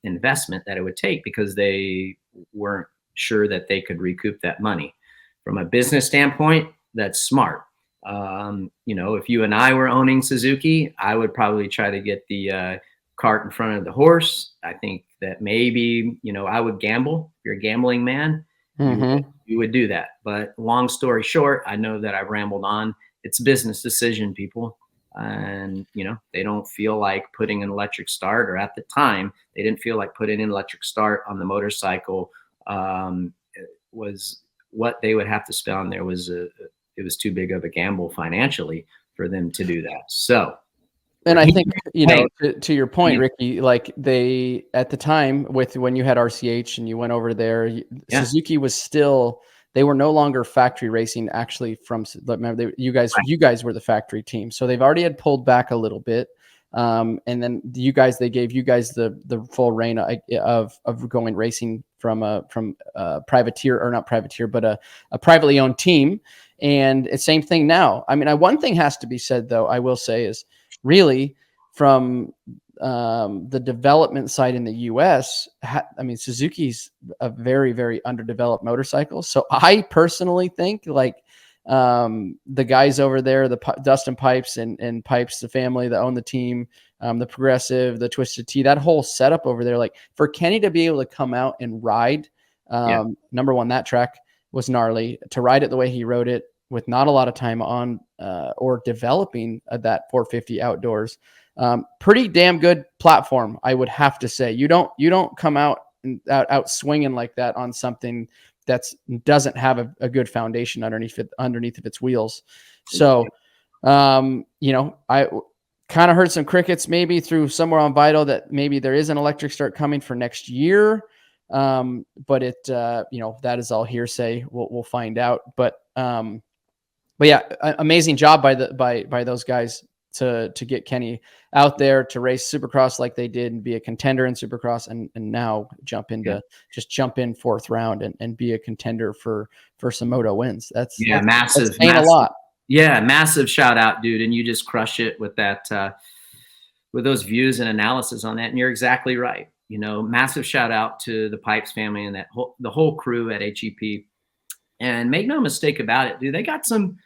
[SPEAKER 1] investment that it would take, because they weren't sure that they could recoup that money. From a business standpoint, that's smart. If you and I were owning Suzuki, I would probably try to get the cart in front of the horse. I think that maybe, I would gamble. If you're a gambling man, you would do that. But long story short, I know that I've rambled on. It's a business decision, people. And, they don't feel like putting an electric start, or at the time, they didn't feel like putting an electric start on the motorcycle was what they would have to spend on there. It was too big of a gamble financially for them to do that. So,
[SPEAKER 2] and I think, to your point, Ricky, like they, at the time when you had RCH and you went over there, Suzuki was still, they were no longer factory racing, actually. Remember, you guys were the factory team. So they've already had pulled back a little bit. And then they gave you guys the full reign of going racing from a privateer, or not privateer, but a privately owned team. And it's same thing now. One thing has to be said, though, I will say, is really from the development side in the US, I mean, Suzuki's a very, very underdeveloped motorcycle. So I personally think like the guys over there, Dustin Pipes and Pipes, the family that own the team, the Progressive, the Twisted Tea, that whole setup over there, like for Kenny to be able to come out and ride, number one, that track was gnarly. To ride it the way he rode it with not a lot of time on or developing that 450 outdoors, pretty damn good platform, I would have to say. You don't come out swinging like that on something doesn't have a good foundation underneath of its wheels. So, I kind of heard some crickets maybe through somewhere on Vital that maybe there is an electric start coming for next year. But it, that is all hearsay. We'll find out. But yeah, amazing job by those guys to get Kenny out there to race Supercross like they did and be a contender in Supercross, and now jump in fourth round and be a contender for some moto wins. That's
[SPEAKER 1] massive.
[SPEAKER 2] That's saying a lot.
[SPEAKER 1] Yeah, massive shout out, dude. And you just crush it with that, with those views and analysis on that. And you're exactly right. Massive shout out to the Pipes family and the whole crew at HEP. And make no mistake about it, dude. They got some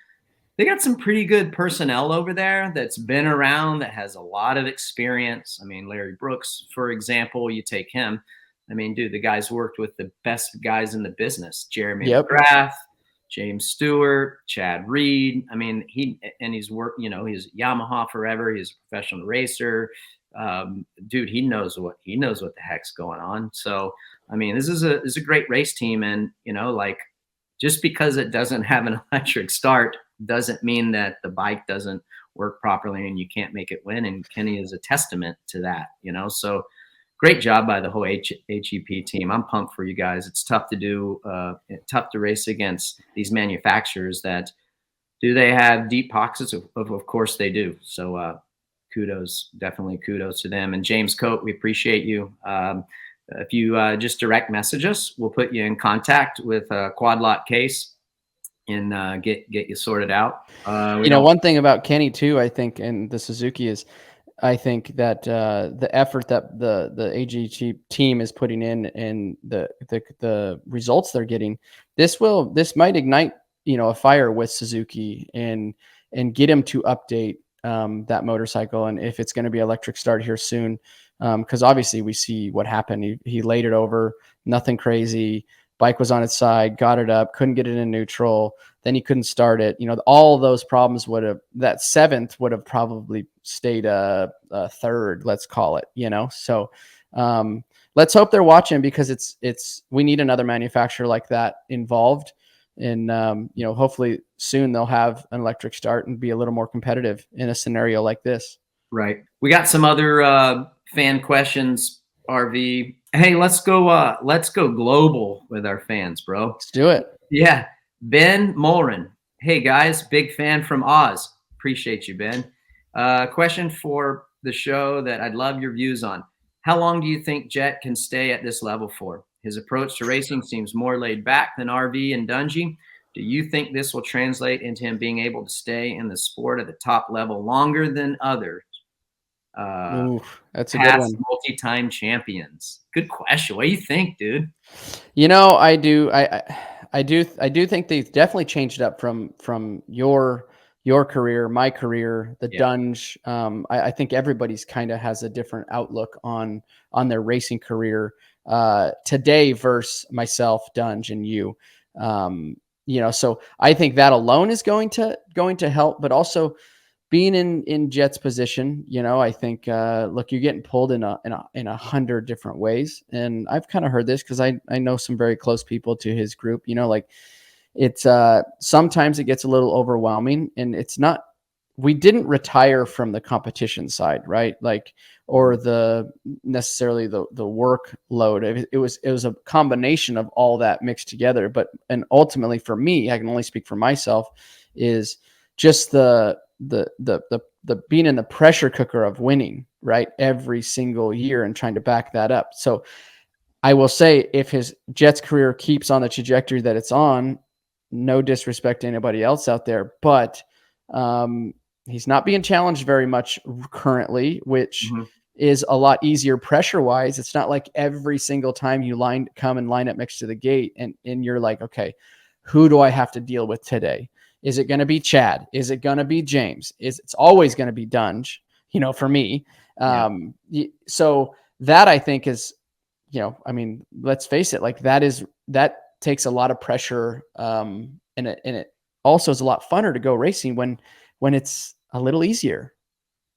[SPEAKER 1] pretty good personnel over there that's been around, that has a lot of experience. I mean, Larry Brooks, for example, you take him. I mean, dude, the guy's worked with the best guys in the business: Jeremy McGrath, James Stewart, Chad Reed. I mean, he's worked, he's Yamaha forever. He's a professional racer. Dude, he knows what the heck's going on. So, I mean, this is a great race team. And, just because it doesn't have an electric start doesn't mean that the bike doesn't work properly and you can't make it win. And Kenny is a testament to that, so great job by the whole HEP team. I'm pumped for you guys. It's tough to do, tough to race against these manufacturers that they have deep pockets? Of course they do. So definitely kudos to them. And James Coate, we appreciate you. If you just direct message us, we'll put you in contact with Quad Lot Case and get you sorted out.
[SPEAKER 2] One thing about Kenny too, I think, and the Suzuki is, I think that the effort that the AGT team is putting in and the results they're getting, this might ignite a fire with Suzuki and get him to update that motorcycle, and if it's going to be electric start here soon, because obviously we see what happened. He laid it over, nothing crazy. Bike was on its side, got it up, couldn't get it in neutral. Then he couldn't start it. All those problems that seventh would have probably stayed a third, let's call it, So let's hope they're watching, because we need another manufacturer like that involved. And, hopefully soon they'll have an electric start and be a little more competitive in a scenario like this.
[SPEAKER 1] Right. We got some other fan questions, RV. Hey, let's go global with our fans, bro.
[SPEAKER 2] Let's do it.
[SPEAKER 1] Yeah. Ben Mulren. Hey guys, big fan from Oz. Appreciate you, Ben. Question for the show that I'd love your views on. How long do you think Jett can stay at this level for? His approach to racing seems more laid back than RV and Dungey. Do you think this will translate into him being able to stay in the sport at the top level longer than others?
[SPEAKER 2] That's a good one.
[SPEAKER 1] Multi-time champions. Good question. What do you think, dude?
[SPEAKER 2] I do think they've definitely changed up from your career, my career, the Dunge. I think everybody's kind of has a different outlook on their racing career today versus myself, Dunge, and you. So I think that alone is going to help, but also being in Jett's position, I think, look, you're getting pulled in 100 different ways. And I've kind of heard this because I know some very close people to his group, it's sometimes it gets a little overwhelming, and it's not, we didn't retire from the competition side, right? Or necessarily the workload. It was a combination of all that mixed together. And ultimately for me, I can only speak for myself, is just the being in the pressure cooker of winning, right? Every single year and trying to back that up. So I will say, if his Jett's career keeps on the trajectory that it's on, no disrespect to anybody else out there, but he's not being challenged very much currently, which is a lot easier pressure wise. It's not like every single time you come and line up next to the gate and you're like, okay, who do I have to deal with today? Is it going to be Chad? Is it going to be James? It's always going to be Dunge, for me. So that I think is, I mean, let's face it, like that takes a lot of pressure. And it also is a lot funner to go racing when it's a little easier.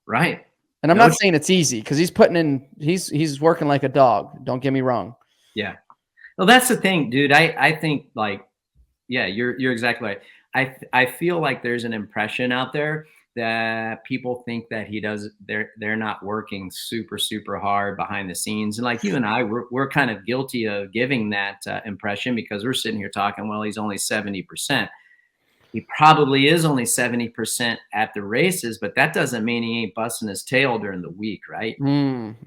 [SPEAKER 1] Right.
[SPEAKER 2] And I'm not saying it's easy, because he's working like a dog. Don't get me wrong.
[SPEAKER 1] Yeah. Well, that's the thing, dude. I think you're exactly right. I feel like there's an impression out there that people think that they're not working super, super hard behind the scenes. And like you and I, we're kind of guilty of giving that impression, because we're sitting here talking, well, he's only 70%. He probably is only 70% at the races, but that doesn't mean he ain't busting his tail during the week, right?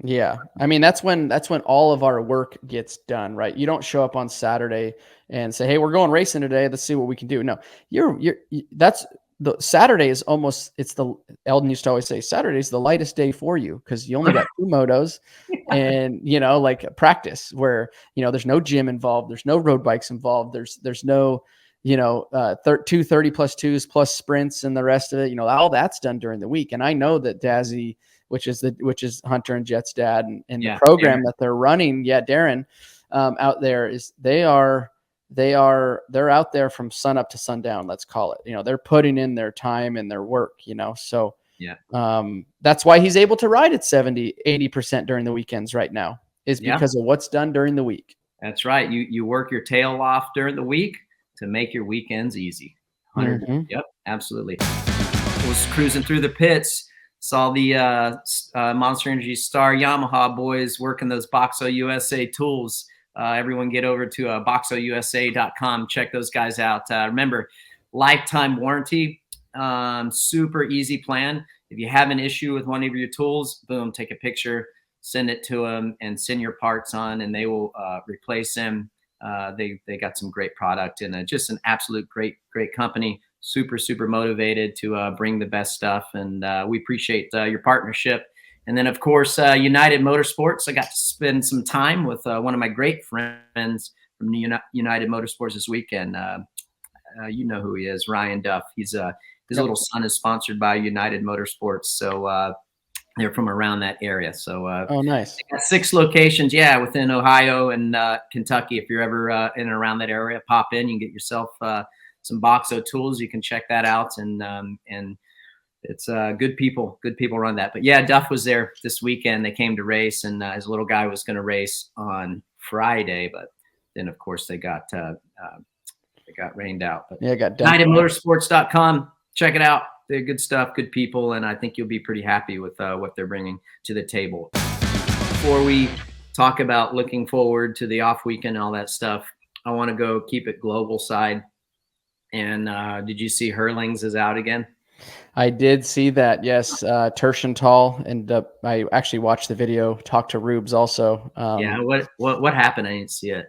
[SPEAKER 2] Yeah. I mean, that's when all of our work gets done, right? You don't show up on Saturday and say, hey, we're going racing today. Let's see what we can do. No, the Saturday is Eldon used to always say, Saturday is the lightest day for you, because you only got 2 motos and, like practice where, there's no gym involved. There's no road bikes involved. There's no, 2 30+2s plus sprints and the rest of it, all that's done during the week. And I know that Dazzy, which is Hunter and Jett's dad, and the program Darren that they're running, Darren, out there they're out there from sun up to sundown, let's call it. They're putting in their time and their work, so that's why he's able to ride at 70-80% during the weekends right now, is because of what's done during the week.
[SPEAKER 1] That's right. You work your tail off during the week to make your weekends easy. Yep, absolutely. I was cruising through the pits, saw the Monster Energy Star Yamaha boys working those Boxo USA tools. Everyone get over to boxousa.com. Check those guys out. Remember, lifetime warranty, super easy plan. If you have an issue with one of your tools, boom, take a picture, send it to them, and send your parts on, and they will replace them. They got some great product, and just an absolute great company. Super, super motivated to bring the best stuff, and we appreciate your partnership. And then, of course, United Motorsports. I got to spend some time with one of my great friends from United Motorsports this weekend. You know who he is, Ryan Duff. His little son is sponsored by United Motorsports, so they're from around that area. So,
[SPEAKER 2] nice.
[SPEAKER 1] They got 6 locations, within Ohio and Kentucky. If you're ever in and around that area, pop in. You can get yourself some Boxo tools. You can check that out, and it's good people run that. But Duff was there this weekend. They came to race, and his little guy was going to race on Friday, but then of course they got rained out. But
[SPEAKER 2] got done.
[SPEAKER 1] UnitedMotorsports.com. Check it out. They're good stuff, good people, and I think you'll be pretty happy with what they're bringing to the table. Before we talk about looking forward to the off weekend and all that stuff, I want to go keep it global side. And did you see Herlings is out again?
[SPEAKER 2] I did see that. Yes. Terschental. And I actually watched the video, talked to Rubes also.
[SPEAKER 1] What happened? I didn't see it.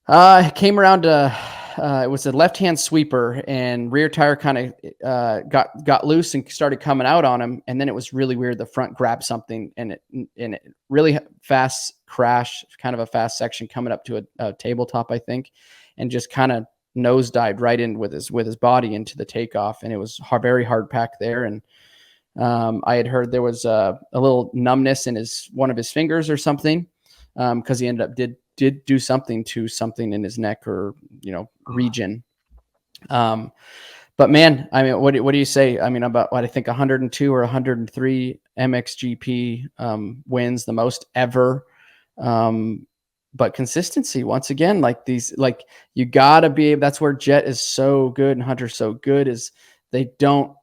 [SPEAKER 2] It came around to, it was a left-hand sweeper, and rear tire kind of got loose and started coming out on him. And then it was really weird. The front grabbed something, and it really fast crash, kind of a fast section coming up to a tabletop, I think, and just kind of nosedived right in with his body into the takeoff. And it was very hard pack there. And I had heard there was a little numbness in one of his fingers or something, because he ended up did do something to something in his neck or region. But man, I mean, what do you say? I mean, about what I think 102 or 103 MXGP wins, the most ever. But consistency, once again, like you gotta be. That's where Jett is so good and Hunter's so good, is they don't,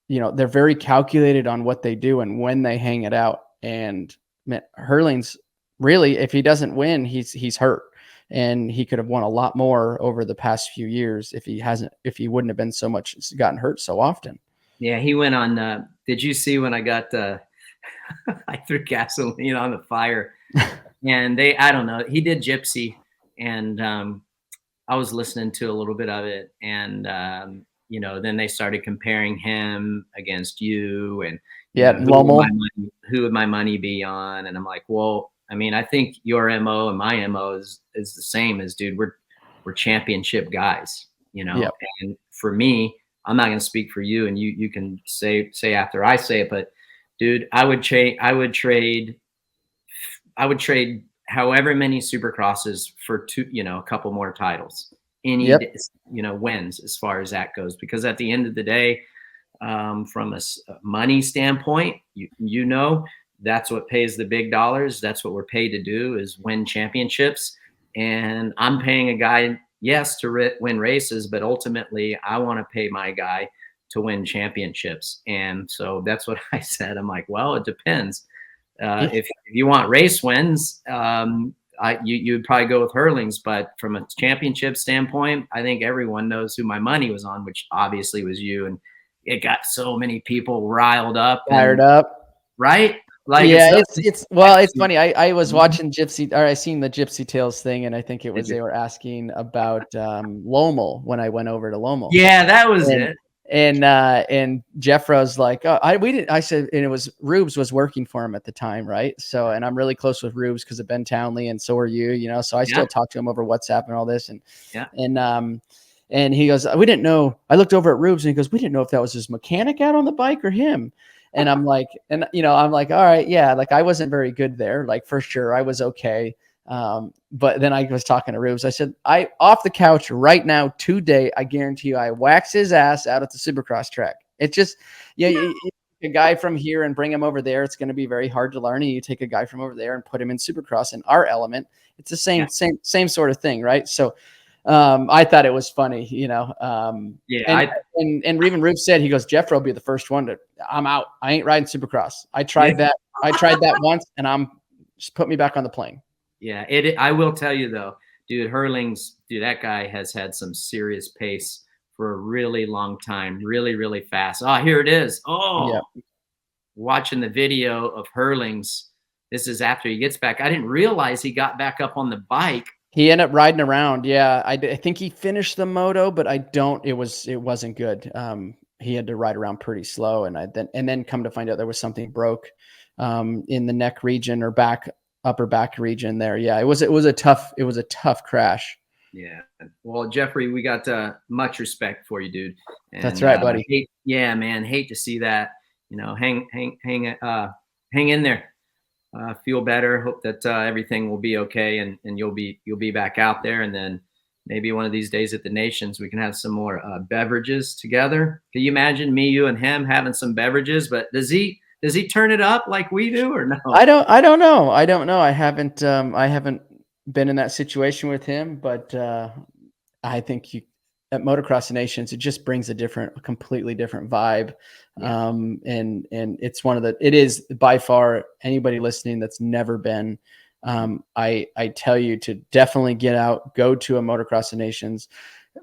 [SPEAKER 2] they're very calculated on what they do and when they hang it out. And man, Herlings, really, if he doesn't win, he's hurt, and he could have won a lot more over the past few years if he wouldn't have been gotten hurt so often. Yeah,
[SPEAKER 1] he went on. Did you see when I got I threw gasoline on the fire? And I don't know, he did Gypsy, and I was listening to a little bit of it, and then they started comparing him against you, and
[SPEAKER 2] Yeah, Lommel.
[SPEAKER 1] Who would my money be on? And I'm like, well, I mean, I think your MO and my MO is the same as, dude, we're championship guys, you know.
[SPEAKER 2] Yep.
[SPEAKER 1] And for me, I'm not going to speak for you, and you can say after I say it, but dude, I would trade however many supercrosses for a couple more titles, any wins as far as that goes, because at the end of the day, from a money standpoint, that's what pays the big dollars. That's what we're paid to do, is win championships. And I'm paying a guy, yes, to win races, but ultimately I want to pay my guy to win championships. And so that's what I said. I'm like, well, it depends. If you want race wins, you'd probably go with Herlings. But from a championship standpoint, I think everyone knows who my money was on, which obviously was you. And it got so many people riled up.
[SPEAKER 2] Fired up.
[SPEAKER 1] Right? Like,
[SPEAKER 2] yeah, it's funny. I was watching I seen the Gypsy Tales thing, and I think it was they were asking about Lommel when I went over to Lommel.
[SPEAKER 1] Yeah, that was it.
[SPEAKER 2] And Jeffro's like, I said, and it was Rubes was working for him at the time, right? So, and I'm really close with Rubes because of Ben Townley, and so are you, so I still talk to him over WhatsApp and all this, and he goes, we didn't know. I looked over at Rubes and he goes, we didn't know if that was his mechanic out on the bike or him. And I'm like, all right, yeah, like I wasn't very good there, like for sure, I was okay. But then I was talking to Rubes. I said, off the couch right now today, I guarantee you I wax his ass out at the Supercross track. It just, you a guy from here and bring him over there, it's going to be very hard to learn. And you take a guy from over there and put him in Supercross in our element. It's the same sort of thing, right? So I thought it was funny, and even Rubes said, he goes, Jeffro will be the first one I'm out. I ain't riding Supercross. I tried that once, and just put me back on the plane.
[SPEAKER 1] Yeah, I will tell you though, dude, Herlings, that guy has had some serious pace for a really long time, really, really fast. Oh, here it is. Oh, yeah. Watching the video of Herlings. This is after he gets back. I didn't realize he got back up on the bike.
[SPEAKER 2] He ended up riding around. Yeah, I think he finished the moto, but it wasn't good. He had to ride around pretty slow, and then come to find out there was something broke in the neck region or upper back region there. Yeah, it was a tough crash.
[SPEAKER 1] Yeah. Well, Jeffrey, we got much respect for you, dude. And,
[SPEAKER 2] that's right, buddy.
[SPEAKER 1] Hate to see that. Hang in there. Feel better. Hope that everything will be okay, and you'll be back out there, and then maybe one of these days at the Nations we can have some more beverages together. Can you imagine me, you, and him having some beverages? But does he turn it up like we do, or no?
[SPEAKER 2] I don't know. I haven't been in that situation with him, but I think at Motocross Nations, it just brings a completely different vibe. Yeah. And it is by far, anybody listening that's never been, I tell you to definitely get out, go to a Motocross Nations.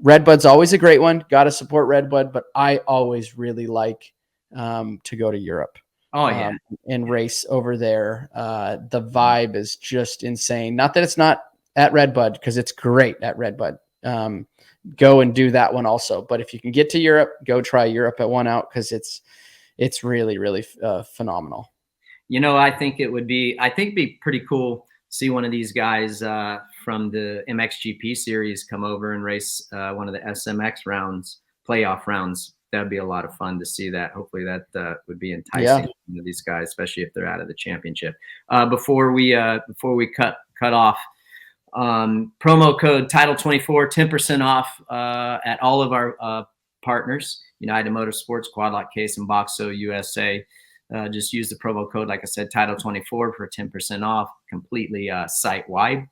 [SPEAKER 2] Redbud's always a great one. Got to support Redbud, but I always really like to go to Europe.
[SPEAKER 1] Oh yeah.
[SPEAKER 2] And race over there. The vibe is just insane. Not that it's not at Redbud, because it's great at Redbud. Go and do that one also. But if you can get to Europe, go try Europe at One Out, because it's really, really phenomenal.
[SPEAKER 1] I think it'd be pretty cool to see one of these guys from the MXGP series come over and race one of the SMX playoff rounds. That'd be a lot of fun to see that. Hopefully that would be enticing to these guys, especially if they're out of the championship. Before we cut off, promo code Title 24, 10% off at all of our partners, United Motorsports, Quad Lock Case, and Boxo USA. Just use the promo code, like I said, Title 24 for 10% off, completely site-wide.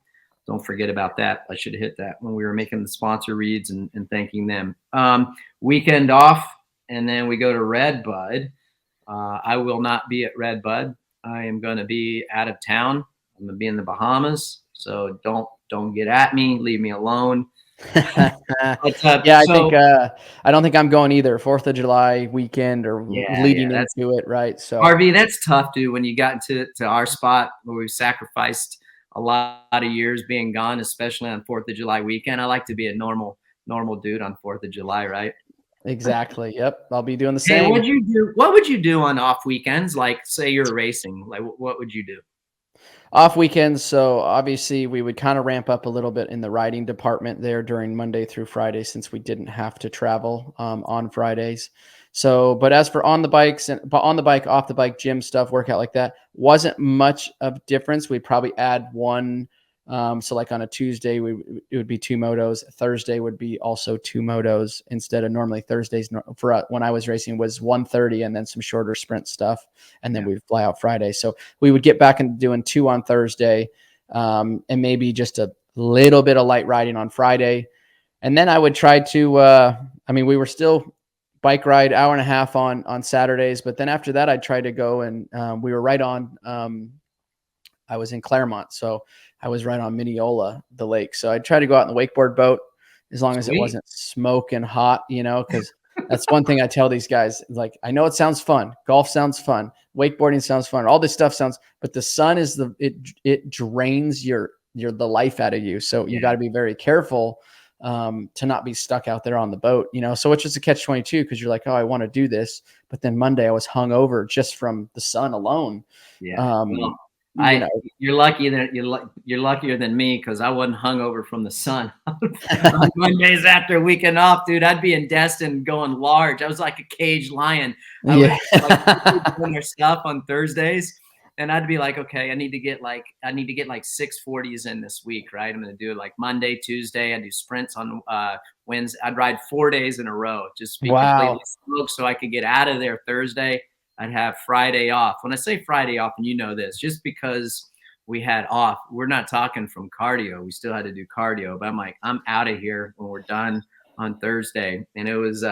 [SPEAKER 1] Don't forget about that. I should have hit that when we were making the sponsor reads and thanking them. Weekend off, and then we go to Redbud. I will not be at Redbud. I am going to be out of town. I'm going to be in the Bahamas. So don't get at me. Leave me alone.
[SPEAKER 2] I don't think I'm going either. 4th of July weekend or leading into it, right? So
[SPEAKER 1] RV, that's tough, dude. When you got to our spot where we've sacrificed a lot of years being gone, especially on 4th of July weekend. I like to be a normal dude on 4th of July, right?
[SPEAKER 2] Exactly. Yep. I'll be doing the
[SPEAKER 1] Hey,
[SPEAKER 2] same.
[SPEAKER 1] what would you do on off weekends? Like, say you're racing, like what would you do?
[SPEAKER 2] Off weekends. So obviously we would kind of ramp up a little bit in the riding department there during Monday through Friday, since we didn't have to travel on Fridays. So, but as for on the bikes but on the bike, off the bike, gym stuff, workout like that, wasn't much of difference. We'd probably add one. So like on a Tuesday, it would be 2 motos. Thursday would be also 2 motos, instead of normally Thursdays for when I was racing was 1:30 and then some shorter sprint stuff. And then we'd fly out Friday. So we would get back into doing 2 on Thursday, and maybe just a little bit of light riding on Friday. And then I would try to, we were still bike ride hour and a half on Saturdays, but then after that, I'd try to go and we were right on, I was in Claremont. So I was right on Mineola, the lake. So I'd try to go out in the wakeboard boat as long as it wasn't smoking hot, because that's one thing I tell these guys. Like, I know it sounds fun. Golf sounds fun. Wakeboarding sounds fun. All this stuff sounds, but the sun is it drains the life out of you. So you got to be very careful to not be stuck out there on the boat, so it's just a catch-22, because you're like, oh, I want to do this. But then Monday I was hungover just from the sun alone.
[SPEAKER 1] Yeah. You're lucky that you're luckier than me, because I wasn't hungover from the sun. On Mondays after a weekend off, dude, I'd be in Destin going large. I was like a caged lion. I would doing their stuff on Thursdays, and I'd be like, okay, I need to get like 640s in this week, right? I'm going to do it like Monday, Tuesday. I do sprints on Wednesday. I'd ride 4 days in a row, just be completely smoked, so I could get out of there Thursday. I'd have Friday off. When I say Friday off, and you know this, just because we had off, we're not talking from cardio. We still had to do cardio, but I'm like, I'm out of here when we're done on Thursday. And it was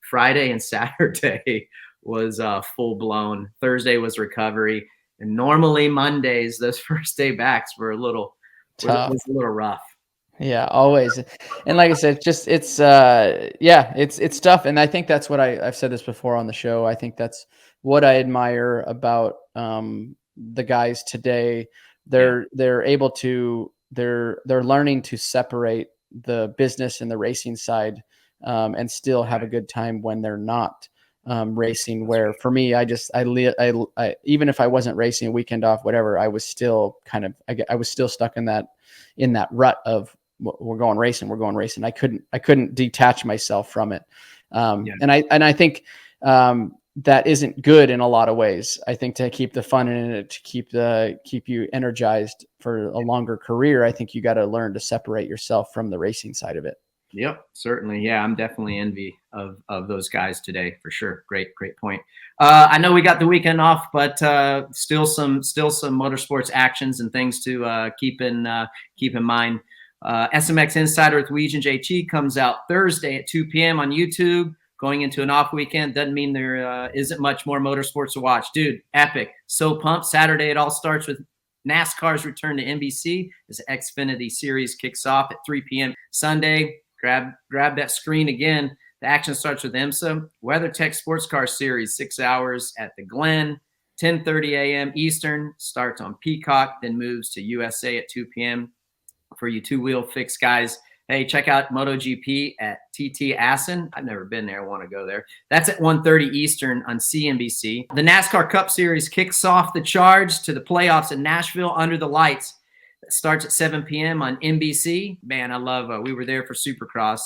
[SPEAKER 1] Friday and Saturday was full blown. Thursday was recovery. And normally Mondays, those first day backs were a little tough. It was a little rough.
[SPEAKER 2] Yeah, always. And like I said, it's tough. And I think that's what I've said this before on the show. I think that's what I admire about the guys today. They're able to, they're learning to separate the business and the racing side, and still have a good time when they're not racing. Where for me, I even if I wasn't racing a weekend off, whatever, I was still I was still stuck in that rut of, we're going racing. I couldn't detach myself from it. And I think that isn't good in a lot of ways. I think to keep the fun in it, to keep you energized for a longer career, I think you got to learn to separate yourself from the racing side of it.
[SPEAKER 1] Yep, certainly. Yeah, I'm definitely envy of those guys today, for sure. Great point. I know we got the weekend off, but still some motorsports actions and things to keep in mind. SMX Insider with Weege and JT comes out Thursday at 2 p.m. on YouTube. Going into an off weekend doesn't mean there isn't much more motorsports to watch. Dude, epic. So pumped. Saturday, it all starts with NASCAR's return to NBC as the Xfinity Series kicks off at 3 p.m. Sunday. Grab that screen again. The action starts with IMSA. WeatherTech Sports Car Series, 6 hours at the Glen. 10:30 a.m. Eastern. Starts on Peacock, then moves to USA at 2 p.m. For you two-wheel fix guys. Hey, check out MotoGP at TT Assen. I've never been there. I want to go there. That's at 1:30 Eastern on CNBC. The NASCAR Cup Series kicks off the charge to the playoffs in Nashville under the lights. It starts at 7 p.m. on NBC. Man, I love we were there for Supercross.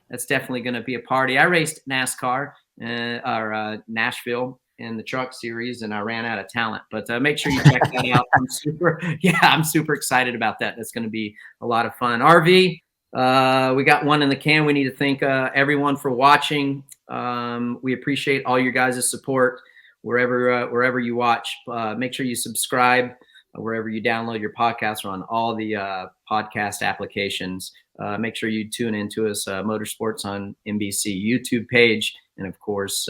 [SPEAKER 1] That's definitely going to be a party. I raced NASCAR or Nashville in the truck series, and I ran out of talent. But make sure you check that out. I'm super excited about that. That's going to be a lot of fun. RV. We got one in the can. We need to thank everyone for watching. We appreciate all your guys' support wherever you watch. Make sure you subscribe wherever you download your podcasts, or on all the podcast applications. Make sure you tune into us, Motorsports on NBC YouTube page, and of course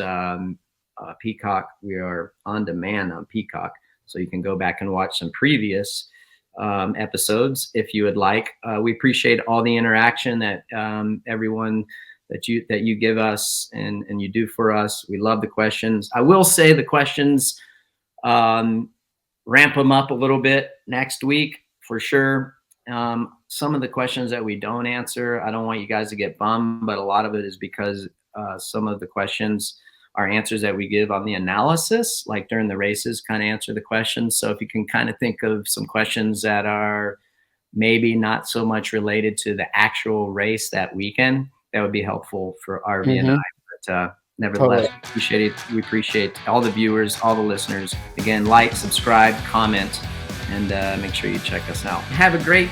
[SPEAKER 1] Peacock. We are on demand on Peacock, so you can go back and watch some previous episodes if you would like. We appreciate all the interaction that everyone that you give us and you do for us. We love the questions. I will say the questions, ramp them up a little bit next week for sure. Some of the questions that we don't answer, I don't want you guys to get bummed, but a lot of it is because some of the questions are answers that we give on the analysis, like during the races, kind of answer the questions. So if you can kind of think of some questions that are maybe not so much related to the actual race that weekend, that would be helpful for RV and I. But nevertheless, we appreciate all the viewers, all the listeners. Again, like, subscribe, comment, and make sure you check us out. Have a great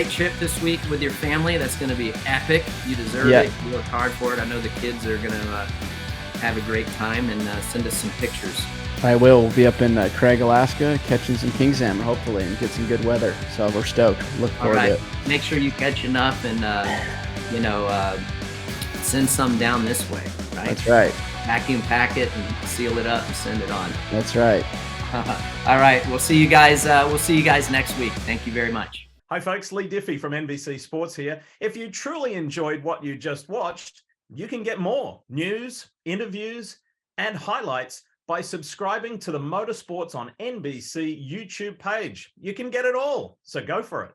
[SPEAKER 1] trip this week with your family. That's going to be epic. You deserve it. You worked hard for it. I know the kids are going to have a great time, and send us some pictures.
[SPEAKER 2] I will. We'll be up in Craig, Alaska, catching some king salmon, hopefully, and get some good weather. So we're stoked. Look forward to it.
[SPEAKER 1] Make sure you catch enough and, send some down this way, right?
[SPEAKER 2] That's right.
[SPEAKER 1] Vacuum pack it and seal it up and send it on.
[SPEAKER 2] That's right.
[SPEAKER 1] All right. We'll see you guys. Next week. Thank you very much.
[SPEAKER 6] Hi, folks. Lee Diffie from NBC Sports here. If you truly enjoyed what you just watched, you can get more news, interviews, and highlights by subscribing to the Motorsports on NBC YouTube page. You can get it all, so go for it.